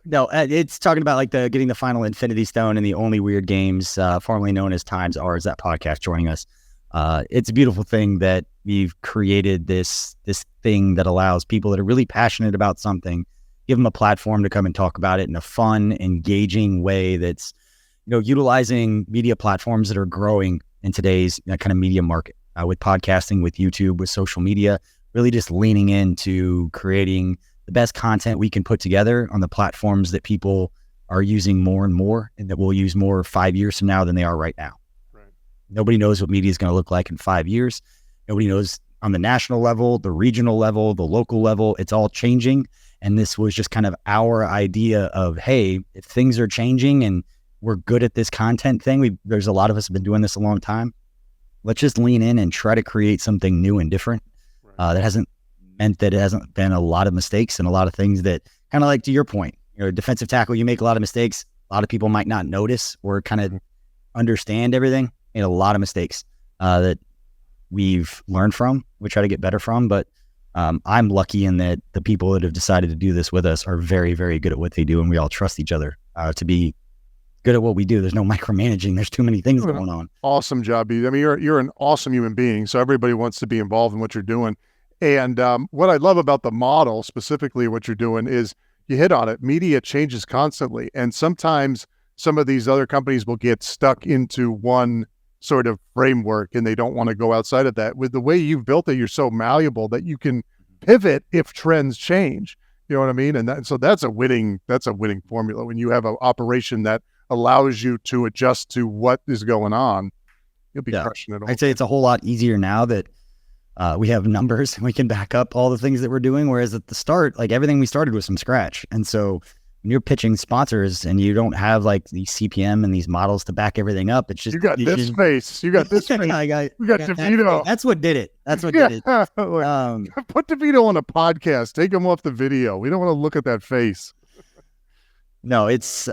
No, it's talking about getting the final Infinity Stone and the Only Weird Games, formerly known as Times Ours, that podcast joining us. It's a beautiful thing that we've created this thing that allows people that are really passionate about something, give them a platform to come and talk about it in a fun, engaging way that's, utilizing media platforms that are growing in today's kind of media market, with podcasting, with YouTube, with social media, really just leaning into creating the best content we can put together on the platforms that people are using more and more, and that we'll use more 5 years from now than they are right now. Nobody knows what media is going to look like in 5 years. Nobody knows on the national level, the regional level, the local level. It's all changing. And this was just kind of our idea of, hey, if things are changing and we're good at this content thing, there's a lot of us have been doing this a long time. Let's just lean in and try to create something new and different. That hasn't meant that it hasn't been a lot of mistakes and a lot of things that, kind of to your point, defensive tackle, you make a lot of mistakes. A lot of people might not notice or kind of understand everything. Made a lot of mistakes that we've learned from, we try to get better from, but I'm lucky in that the people that have decided to do this with us are very, very good at what they do, and we all trust each other to be good at what we do. There's no micromanaging. There's too many things going on. Awesome job, B. I mean, you're an awesome human being, so everybody wants to be involved in what you're doing. And what I love about the model, specifically what you're doing, is you hit on it. Media changes constantly, and sometimes some of these other companies will get stuck into one sort of framework and they don't want to go outside of that. With the way you've built it, you're so malleable that you can pivot if trends change. You know what I mean? And so that's a winning formula when you have an operation that allows you to adjust to what is going on. You'll be crushing it all. I'd say it's a whole lot easier now that we have numbers and we can back up all the things that we're doing. Whereas at the start, like everything we started was from scratch. And so when you're pitching sponsors and you don't have like these CPM and these models to back everything up, it's just you got this face. You got this face. We got DeVito. That's what did it. That's what did it. Put DeVito on a podcast. Take him off the video. We don't want to look at that face. No, it's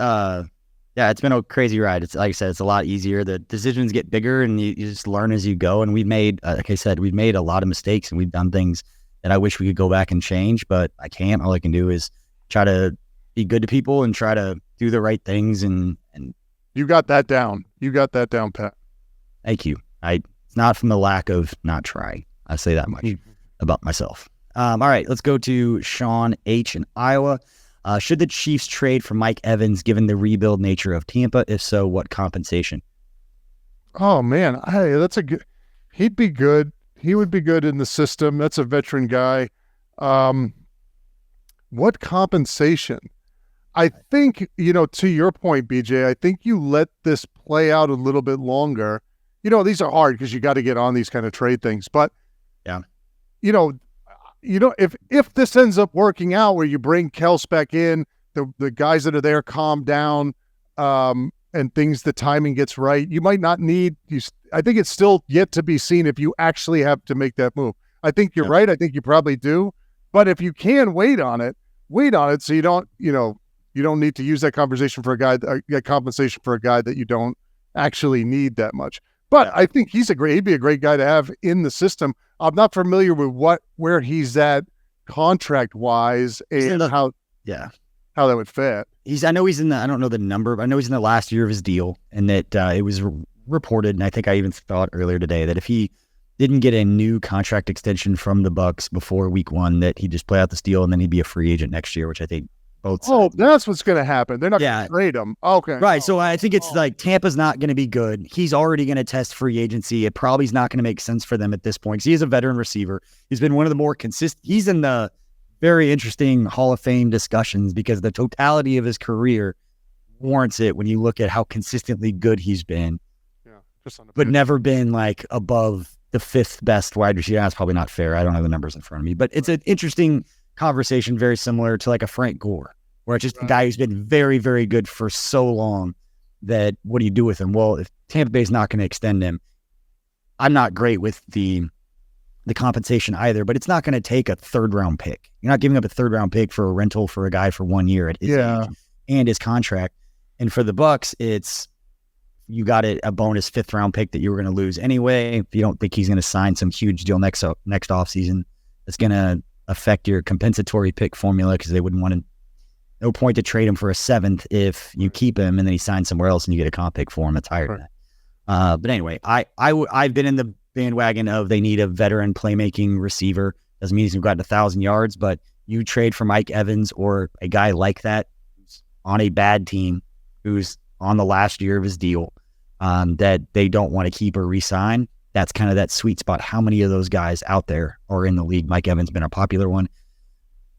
it's been a crazy ride. It's like I said, it's a lot easier. The decisions get bigger and you just learn as you go. And we've made, like I said, we've made a lot of mistakes and we've done things that I wish we could go back and change, but I can't. All I can do is try to be good to people and try to do the right things. And you got that down. You got that down, Pat. Thank you. It's not from the lack of not trying. I say that much about myself. All right, let's go to Sean H. in Iowa. Should the Chiefs trade for Mike Evans given the rebuild nature of Tampa? If so, what compensation? Oh man, that's a good. He'd be good. He would be good in the system. That's a veteran guy. What compensation? I think, to your point, BJ, I think you let this play out a little bit longer. These are hard because you got to get on these kind of trade things. But, if this ends up working out where you bring Kels back in, the guys that are there calm down, and the timing gets right, you might not need I think it's still yet to be seen if you actually have to make that move. I think you're right. I think you probably do. But if you can wait on it so you don't, you don't need to use that compensation for a guy that you don't actually need that much. But I think he'd be a great guy to have in the system. I'm not familiar with where he's at contract wise and how that would fit. I know he's in I don't know the number, but I know he's in the last year of his deal, and that it was reported, and I think I even thought earlier today that if he didn't get a new contract extension from the Bucks before week 1, that he'd just play out this deal and then he'd be a free agent next year, which I think both sides. Oh, that's what's going to happen. They're not going to trade him. Okay. Right. So I think it's like Tampa's not going to be good. He's already going to test free agency. It probably is not going to make sense for them at this point because he is a veteran receiver. He's been one of the more consistent. He's in the very interesting Hall of Fame discussions because the totality of his career warrants it when you look at how consistently good he's been. But never been like above the 5th best wide receiver. That's probably not fair. I don't have the numbers in front of me, but it's an interesting conversation, very similar to like a Frank Gore, where it's just a guy who's been very, very good for so long that what do you do with him? Well, if Tampa Bay's not going to extend him, I'm not great with the compensation either, but it's not going to take a 3rd round pick. You're not giving up a 3rd round pick for a rental for a guy for 1 year at his age and his contract. And for the Bucks, it's, you got a bonus 5th round pick that you were going to lose anyway. If you don't think he's going to sign some huge deal next offseason, it's going to affect your compensatory pick formula because they wouldn't want to. No point to trade him for a 7th if you keep him and then he signs somewhere else and you get a comp pick for him. It's higher than that. But anyway, I've been in the bandwagon of they need a veteran playmaking receiver. Doesn't mean he's gotten 1,000 yards, but you trade for Mike Evans or a guy like that who's on a bad team, who's on the last year of his deal, that they don't want to keep or re-sign. That's kind of that sweet spot. How many of those guys out there are in the league? Mike Evans been a popular one.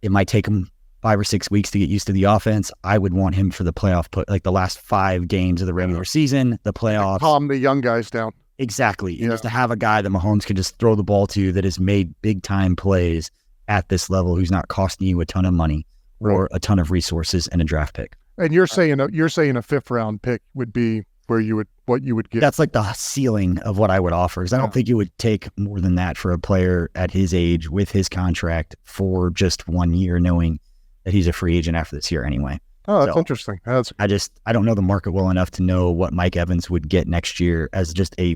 It might take him 5 or 6 weeks to get used to the offense. I would want him for the playoff like the last 5 games of the regular season, the playoffs. Calm the young guys down. Exactly. And just to have a guy that Mahomes can just throw the ball to that has made big time plays at this level, who's not costing you a ton of money or a ton of resources and a draft pick. And you're saying a 5th round pick would be where what you would get. That's like the ceiling of what I would offer, because I don't think you would take more than that for a player at his age with his contract for just 1 year, knowing that he's a free agent after this year anyway. Oh, that's interesting. I don't know the market well enough to know what Mike Evans would get next year as just a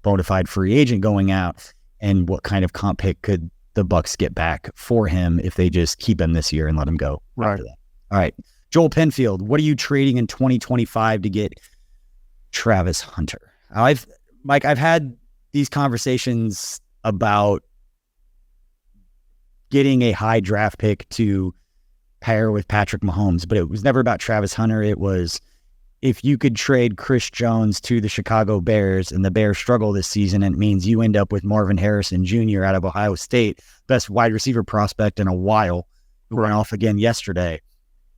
bona fide free agent going out, and what kind of comp pick could the Bucks get back for him if they just keep him this year and let him go after that. All right. Joel Penfield, what are you trading in 2025 to get Travis Hunter? I've had these conversations about getting a high draft pick to pair with Patrick Mahomes, but it was never about Travis Hunter. It was, if you could trade Chris Jones to the Chicago Bears and the Bears struggle this season, it means you end up with Marvin Harrison Jr. out of Ohio State, best wide receiver prospect in a while, who went off again yesterday.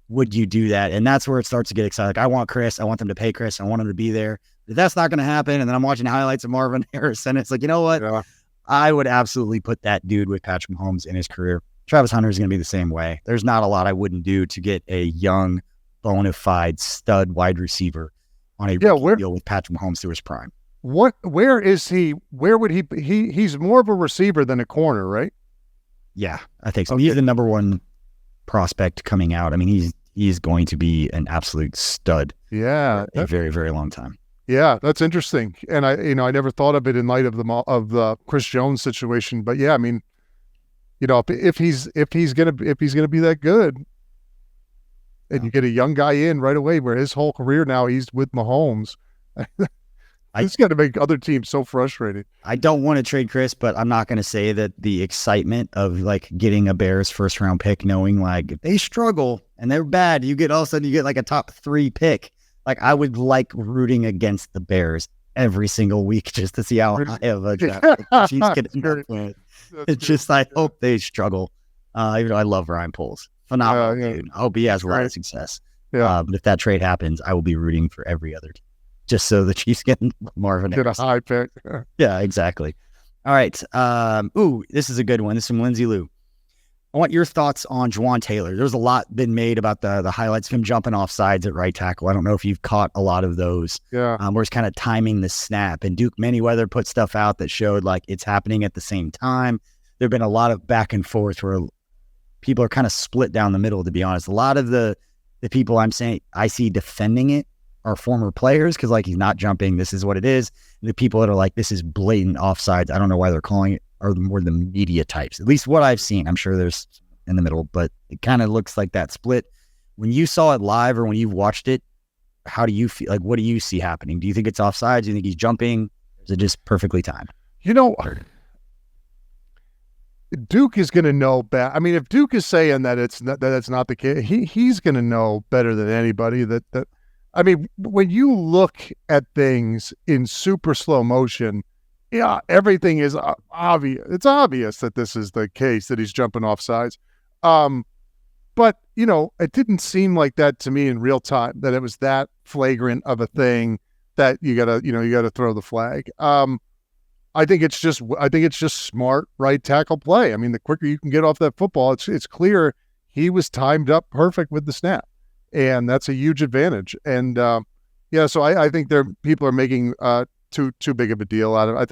Would you do that? And that's where it starts to get exciting. Like, I want Chris. I want them to pay Chris. I want him to be there. If that's not going to happen, and then I'm watching highlights of Marvin Harrison, it's like, you know what? Yeah. I would absolutely put that dude with Patrick Mahomes in his career. Travis Hunter is going to be the same way. There's not a lot I wouldn't do to get a young, bona fide stud wide receiver on a rookie deal with Patrick Mahomes through his prime. Where is he? Where would he's more of a receiver than a corner, right? Yeah, I think so. Okay. He's the number one prospect coming out. I mean, he's going to be an absolute stud. Yeah, for a very, very long time. Yeah, that's interesting. And I never thought of it in light of the Chris Jones situation. But yeah, I mean, if he's gonna be that good, and you get a young guy in right away, where his whole career now he's with Mahomes, it's got to make other teams so frustrated. I don't want to trade Chris, but I'm not going to say that the excitement of like getting a Bears first round pick, knowing like if they struggle and they're bad, all of a sudden you get like a top 3 pick. Like, I would like rooting against the Bears every single week just to see how high of a draft she's getting. It's just, I hope they struggle. Even though I love Ryan Poles. Phenomenal dude. I hope he has a lot of success. Yeah. But if that trade happens, I will be rooting for every other team just so the Chiefs get Marvin Harrison. Get a high pick. Yeah, exactly. All right. This is a good one. This is from Lindsay Lou. I want your thoughts on Juwan Taylor. There's a lot been made about the highlights of him jumping off sides at right tackle. I don't know if you've caught a lot of those. Yeah. Where it's kind of timing the snap. And Duke Manyweather put stuff out that showed like it's happening at the same time. There have been a lot of back and forth where people are kind of split down the middle, to be honest. A lot of the people I see defending it are former players because like he's not jumping. This is what it is. And the people that are like, this is blatant offsides. I don't know why they're calling it. Are more the media types, at least what I've seen. I'm sure there's in the middle, but it kind of looks like that split. When you saw it live or when you've watched it, how do you feel? Like, what do you see happening? Do you think it's offside? Do you think he's jumping? Or is it just perfectly timed? Duke is going to know better. I mean, if Duke is saying that that's not the case, he's going to know better than anybody that. I mean, when you look at things in super slow motion, yeah, everything is obvious. It's obvious that this is the case, that he's jumping off sides. But, it didn't seem like that to me in real time, that it was that flagrant of a thing that you gotta throw the flag. I think it's just smart right tackle play. I mean, the quicker you can get off that football, it's clear he was timed up perfect with the snap, and that's a huge advantage. And so I think people are making too big of a deal out of it.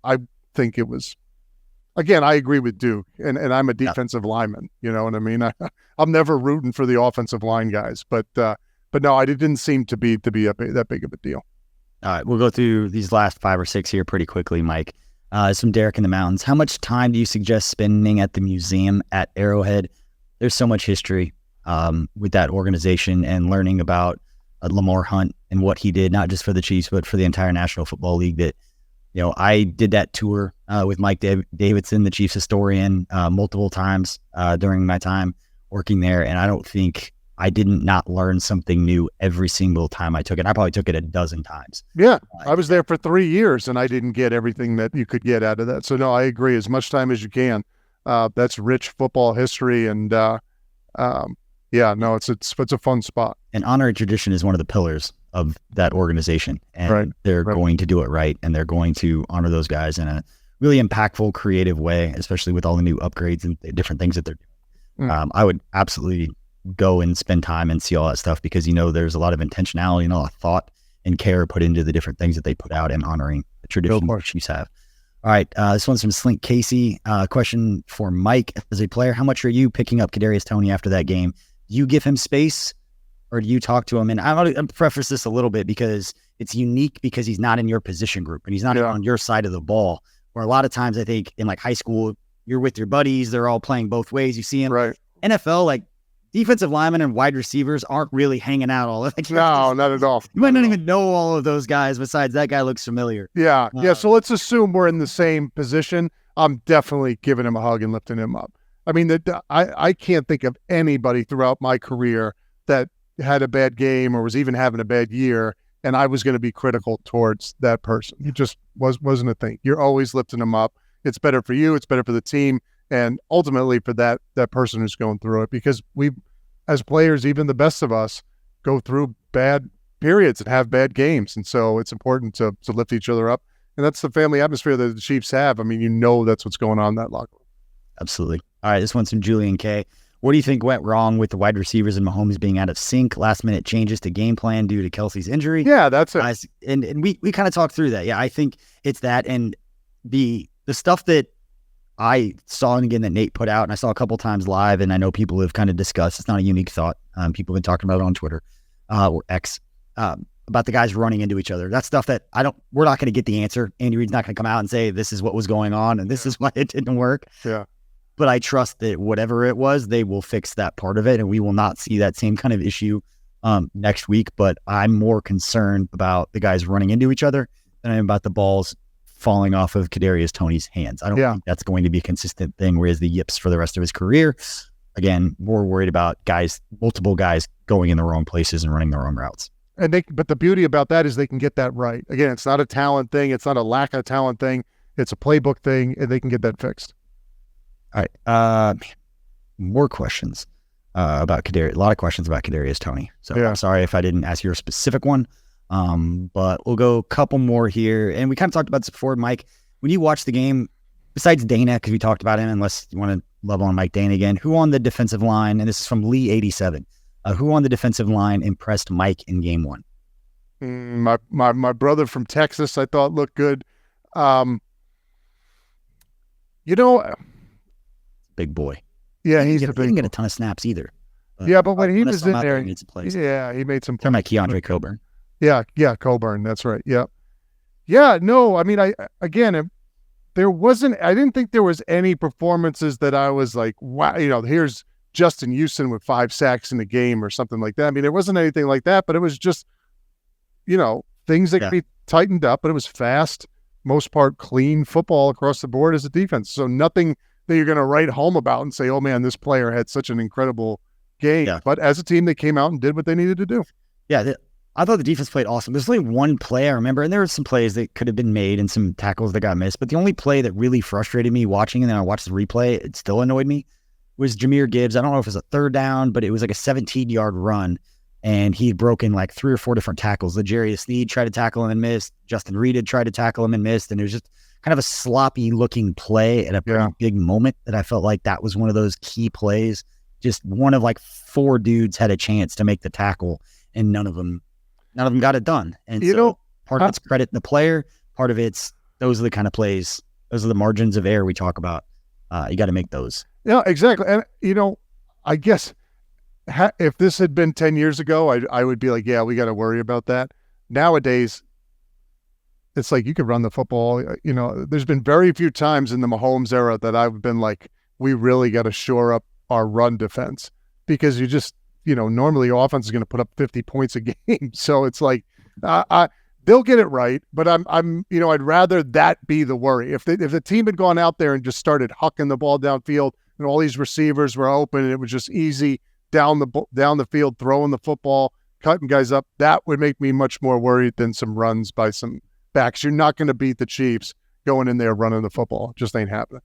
I think it was, again, I agree with Duke, and I'm a defensive lineman. You know what I mean? I'm never rooting for the offensive line guys, but no, it didn't seem to be that big of a deal. All right, we'll go through these last 5 or 6 here pretty quickly, Mike. Some Derek in the Mountains. How much time do you suggest spending at the museum at Arrowhead? There's so much history with that organization and learning about Lamar Hunt and what he did, not just for the Chiefs, but for the entire National Football League. That, I did that tour with Mike Davidson, the Chiefs historian, multiple times during my time working there. And I don't think I didn't not learn something new every single time I took it. I probably took it a dozen times. Yeah, I was there for 3 years and I didn't get everything that you could get out of that. So no, I agree. As much time as you can. That's rich football history, and it's a fun spot. And honor and tradition is one of the pillars of that organization, and they're going to do it right, and they're going to honor those guys in a really impactful, creative way, especially with all the new upgrades and the different things that they're doing. I would absolutely go and spend time and see all that stuff, because there's a lot of intentionality and a lot of thought and care put into the different things that they put out and honoring the tradition the Chiefs have. All right, this one's from Slink Casey. Question for Mike. As a player, how much are you picking up Kadarius Toney after that game? Do you give him space, or do you talk to him? And I want to preface this a little bit because it's unique because he's not in your position group and he's not on your side of the ball. Where a lot of times I think in like high school, you're with your buddies, they're all playing both ways. You see him. Right. NFL, like defensive linemen and wide receivers aren't really hanging out all. Like, no, not at all. You might not even know all of those guys. Besides, that guy looks familiar. Yeah. So let's assume we're in the same position. I'm definitely giving him a hug and lifting him up. I mean, I can't think of anybody throughout my career that had a bad game or was even having a bad year, and I was going to be critical towards that person. It just wasn't a thing. You're always lifting them up. It's better for you. It's better for the team. And ultimately for that person who's going through it, because we, as players, even the best of us, go through bad periods and have bad games. And so it's important to lift each other up. And that's the family atmosphere that the Chiefs have. I mean, that's what's going on in that locker room. Absolutely. All right, this one's from Julian K. What do you think went wrong with the wide receivers and Mahomes being out of sync? Last-minute changes to game plan due to Kelsey's injury? Yeah, that's it. And we kind of talked through that. Yeah, I think it's that. And the stuff that I saw, and again, that Nate put out, and I saw a couple times live, and I know people have kind of discussed, it's not a unique thought. People have been talking about it on Twitter or X, about the guys running into each other. That's stuff that we're not going to get the answer. Andy Reid's not going to come out and say, this is what was going on, and this is why it didn't work. Yeah. But I trust that whatever it was, they will fix that part of it, and we will not see that same kind of issue next week. But I'm more concerned about the guys running into each other than I am about the balls falling off of Kadarius Toney's hands. I don't think that's going to be a consistent thing, whereas the yips for the rest of his career. Again, more worried about multiple guys going in the wrong places and running the wrong routes. But the beauty about that is they can get that right. Again, it's not a talent thing. It's not a lack of talent thing. It's a playbook thing, and they can get that fixed. All right. More questions about Kadarius. A lot of questions about Kadarius Toney. So I'm sorry if I didn't ask you a specific one, but we'll go a couple more here. And we kind of talked about this before, Mike. When you watch the game, besides Dana, because we talked about him, unless you want to love on Mike Dana again, who on the defensive line, and this is from Lee87, who on the defensive line impressed Mike in game one? My brother from Texas, I thought looked good. Big boy. Yeah, he didn't get a ton of snaps either. But when he was in there, he made some plays. Yeah, he made some plays. Talking about Keandre Coburn. Yeah, Coburn. That's right. Yeah. No, I mean, I didn't think there was any performances that I was like, wow, here's Justin Houston with 5 sacks in the game or something like that. I mean, there wasn't anything like that, but it was just, things that could be tightened up, but it was fast, most part clean football across the board as a defense. So nothing that you're going to write home about and say, oh man, this player had such an incredible game. Yeah. But as a team, they came out and did what they needed to do. Yeah, I thought the defense played awesome. There's only one play I remember, and there were some plays that could have been made and some tackles that got missed. But the only play that really frustrated me watching, and then I watched the replay, it still annoyed me, was Jahmyr Gibbs. I don't know if it was a third down, but it was like a 17-yard run, and he'd broken like 3 or 4 different tackles. L'Jarius Sneed tried to tackle him and missed. Justin Reed had tried to tackle him and missed, and it was just kind of a sloppy-looking play at a pretty big moment that I felt like that was one of those key plays. Just one of like 4 dudes had a chance to make the tackle, and none of them got it done. And part of it's credit the player, part of it's those are the kind of plays, those are the margins of error we talk about. You got to make those. Yeah, exactly. And, I guess if this had been 10 years ago, I would be like, yeah, we got to worry about that. Nowadays, it's like you could run the football. There's been very few times in the Mahomes era that I've been like, we really got to shore up our run defense, because you just, normally your offense is going to put up 50 points a game. So it's like, they'll get it right, but I'd rather that be the worry. If the team had gone out there and just started hucking the ball downfield and all these receivers were open and it was just easy down the field, throwing the football, cutting guys up, that would make me much more worried than some runs by some backs. You're not going to beat the Chiefs going in there running the football. It just ain't happening.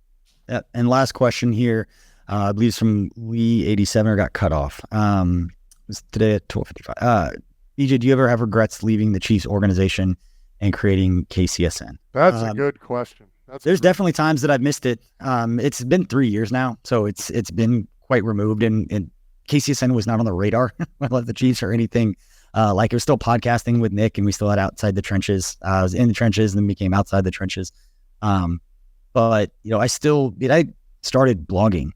Yeah. And last question here, I believe it's from Lee87, or got cut off. It was today at 12:55. EJ, do you ever have regrets leaving the Chiefs organization and creating KCSN? That's a good question. There's definitely times that I've missed it. It's been 3 years now, so it's been quite removed, and KCSN was not on the radar when I left the Chiefs or anything. Like it was still podcasting with Nick, and we still had Outside the Trenches. I was in the trenches and then became Outside the Trenches. But I started blogging,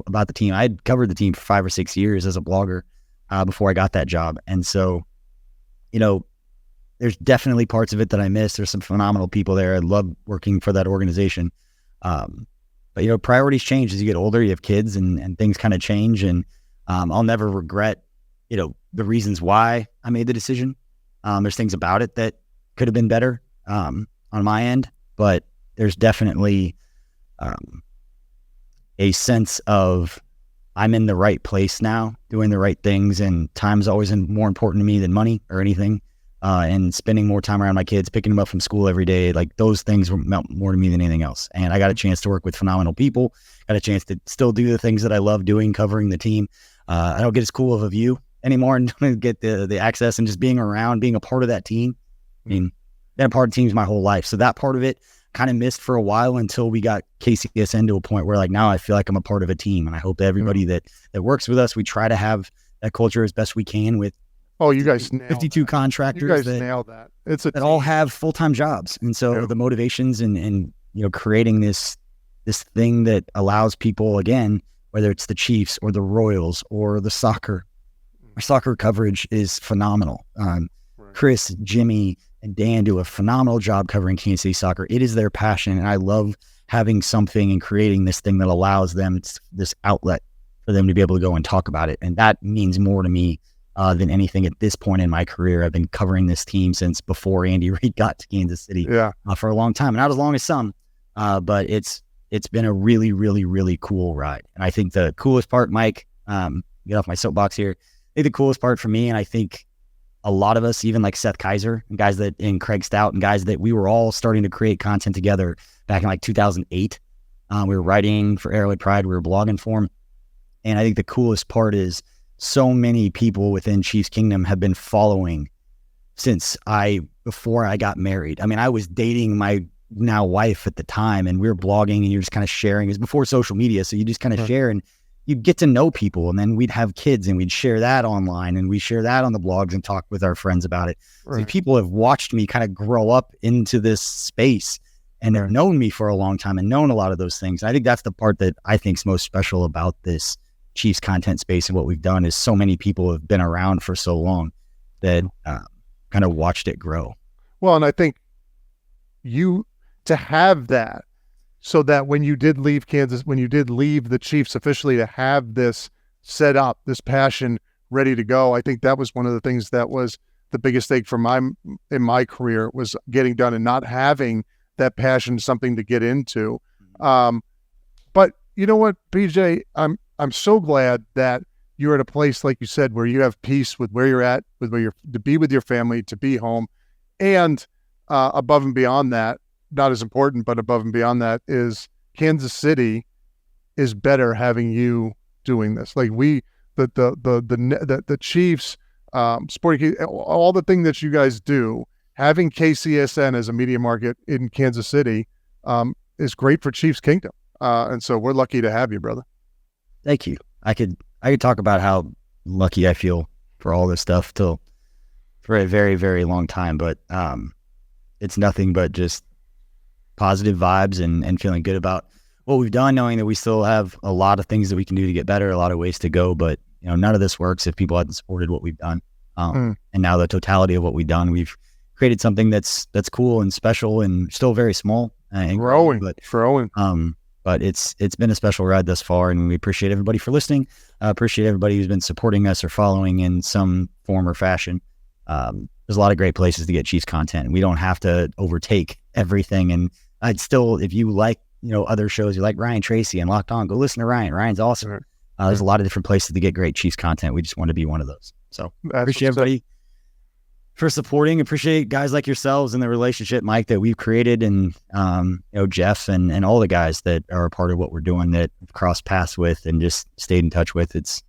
about the team. I had covered the team for 5 or 6 years as a blogger before I got that job. And so, there's definitely parts of it that I miss. There's some phenomenal people there. I love working for that organization. But priorities change as you get older. You have kids and things kind of change. And I'll never regret, the reasons why I made the decision. There's things about it that could have been better on my end, but there's definitely a sense of I'm in the right place now, doing the right things, and time's always more important to me than money or anything. And spending more time around my kids, picking them up from school every day, like those things meant more to me than anything else. And I got a chance to work with phenomenal people, got a chance to still do the things that I love doing, covering the team. I don't get as cool of a view anymore and don't get the access, and just being around, being a part of that team. I mean, been a part of teams my whole life. So that part of it kind of missed for a while until we got KCSN to a point where like now I feel like I'm a part of a team. And I hope that everybody that works with us, we try to have that culture as best we can with you guys 52 that. contractors. You guys nailed that. It's that all have full-time jobs. And so the motivations and creating this thing that allows people, again, whether it's the Chiefs or the Royals or the soccer, our soccer coverage is phenomenal. Chris, Jimmy, and Dan do a phenomenal job covering Kansas City soccer. It is their passion, and I love having something and creating this thing that allows them this outlet for them to be able to go and talk about it. And that means more to me than anything at this point in my career. I've been covering this team since before Andy Reid got to Kansas City for a long time. Not as long as some, but it's been a really, really, really cool ride. And I think the coolest part, Mike, get off my soapbox here, I think the coolest part for me, and I think a lot of us, even like Seth Kaiser and Craig Stout and guys that we were all starting to create content together back in like 2008. We were writing for Arrowhead Pride. We were blogging for him. And I think the coolest part is so many people within Chiefs Kingdom have been following since before I got married. I mean, I was dating my now wife at the time, and we were blogging, and you're just kind of sharing. It was before social media, so you just kind of share, and you'd get to know people, and then we'd have kids, and we'd share that online, and we share that on the blogs and talk with our friends about it. Right. So people have watched me kind of grow up into this space, and have known me for a long time and known a lot of those things. And I think that's the part that I think is most special about this Chiefs content space and what we've done is so many people have been around for so long that kind of watched it grow. Well, and I think to have that, so that when you did leave Kansas, when you did leave the Chiefs officially, to have this set up, this passion ready to go, I think that was one of the things that was the biggest thing in my career, was getting done and not having that passion, something to get into. But you know what, BJ, I'm so glad that you're at a place, like you said, where you have peace with where you're at, with where you're to be with your family, to be home. And above and beyond that, not as important, but above and beyond that, is Kansas City is better having you doing this. Like the Chiefs, sporting, all the thing that you guys do, having KCSN as a media market in Kansas City is great for Chiefs Kingdom. And so we're lucky to have you, brother. Thank you. I could talk about how lucky I feel for all this stuff for a very, very long time, but it's nothing but just positive vibes and feeling good about what we've done, knowing that we still have a lot of things that we can do to get better, a lot of ways to go, but none of this works if people hadn't supported what we've done. And now the totality of what we've done, we've created something that's cool and special and still very small and growing. But it's been a special ride thus far, and we appreciate everybody for listening. Appreciate everybody who's been supporting us or following in some form or fashion. There's a lot of great places to get Chiefs content, and we don't have to overtake everything. And I'd still, if you like, other shows, you like Ryan Tracy and Locked On, go listen to Ryan. Ryan's awesome. There's a lot of different places to get great Chiefs content. We just want to be one of those. So appreciate everybody for supporting. Appreciate guys like yourselves and the relationship, Mike, that we've created, and Jeff and all the guys that are a part of what we're doing, that we've crossed paths with and just stayed in touch with. It's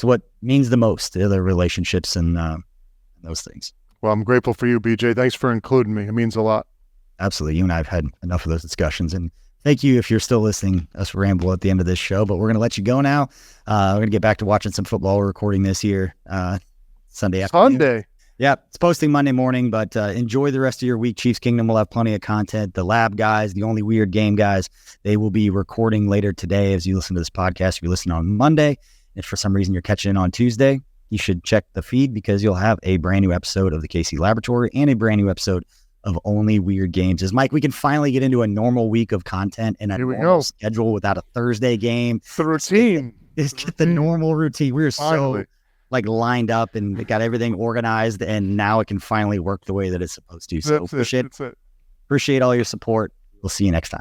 what means the most, the relationships and those things. Well, I'm grateful for you, BJ. Thanks for including me. It means a lot. Absolutely. You and I have had enough of those discussions, and thank you if you're still listening us ramble at the end of this show, but we're going to let you go now. We're going to get back to watching some football. We're recording this here Sunday afternoon. Sunday. Yeah, it's posting Monday morning, but enjoy the rest of your week. Chiefs Kingdom will have plenty of content. The Lab guys, the Only Weird Game guys, they will be recording later today as you listen to this podcast. If you listen on Monday, if for some reason you're catching it on Tuesday, you should check the feed, because you'll have a brand new episode of the KC Laboratory and a brand new episode of Only Weird Games. As Mike, we can finally get into a normal week of content and a normal schedule without a Thursday game. The routine. Just get the normal routine. We're so lined up and got everything organized, and now it can finally work the way that it's supposed to. So appreciate all your support. We'll see you next time.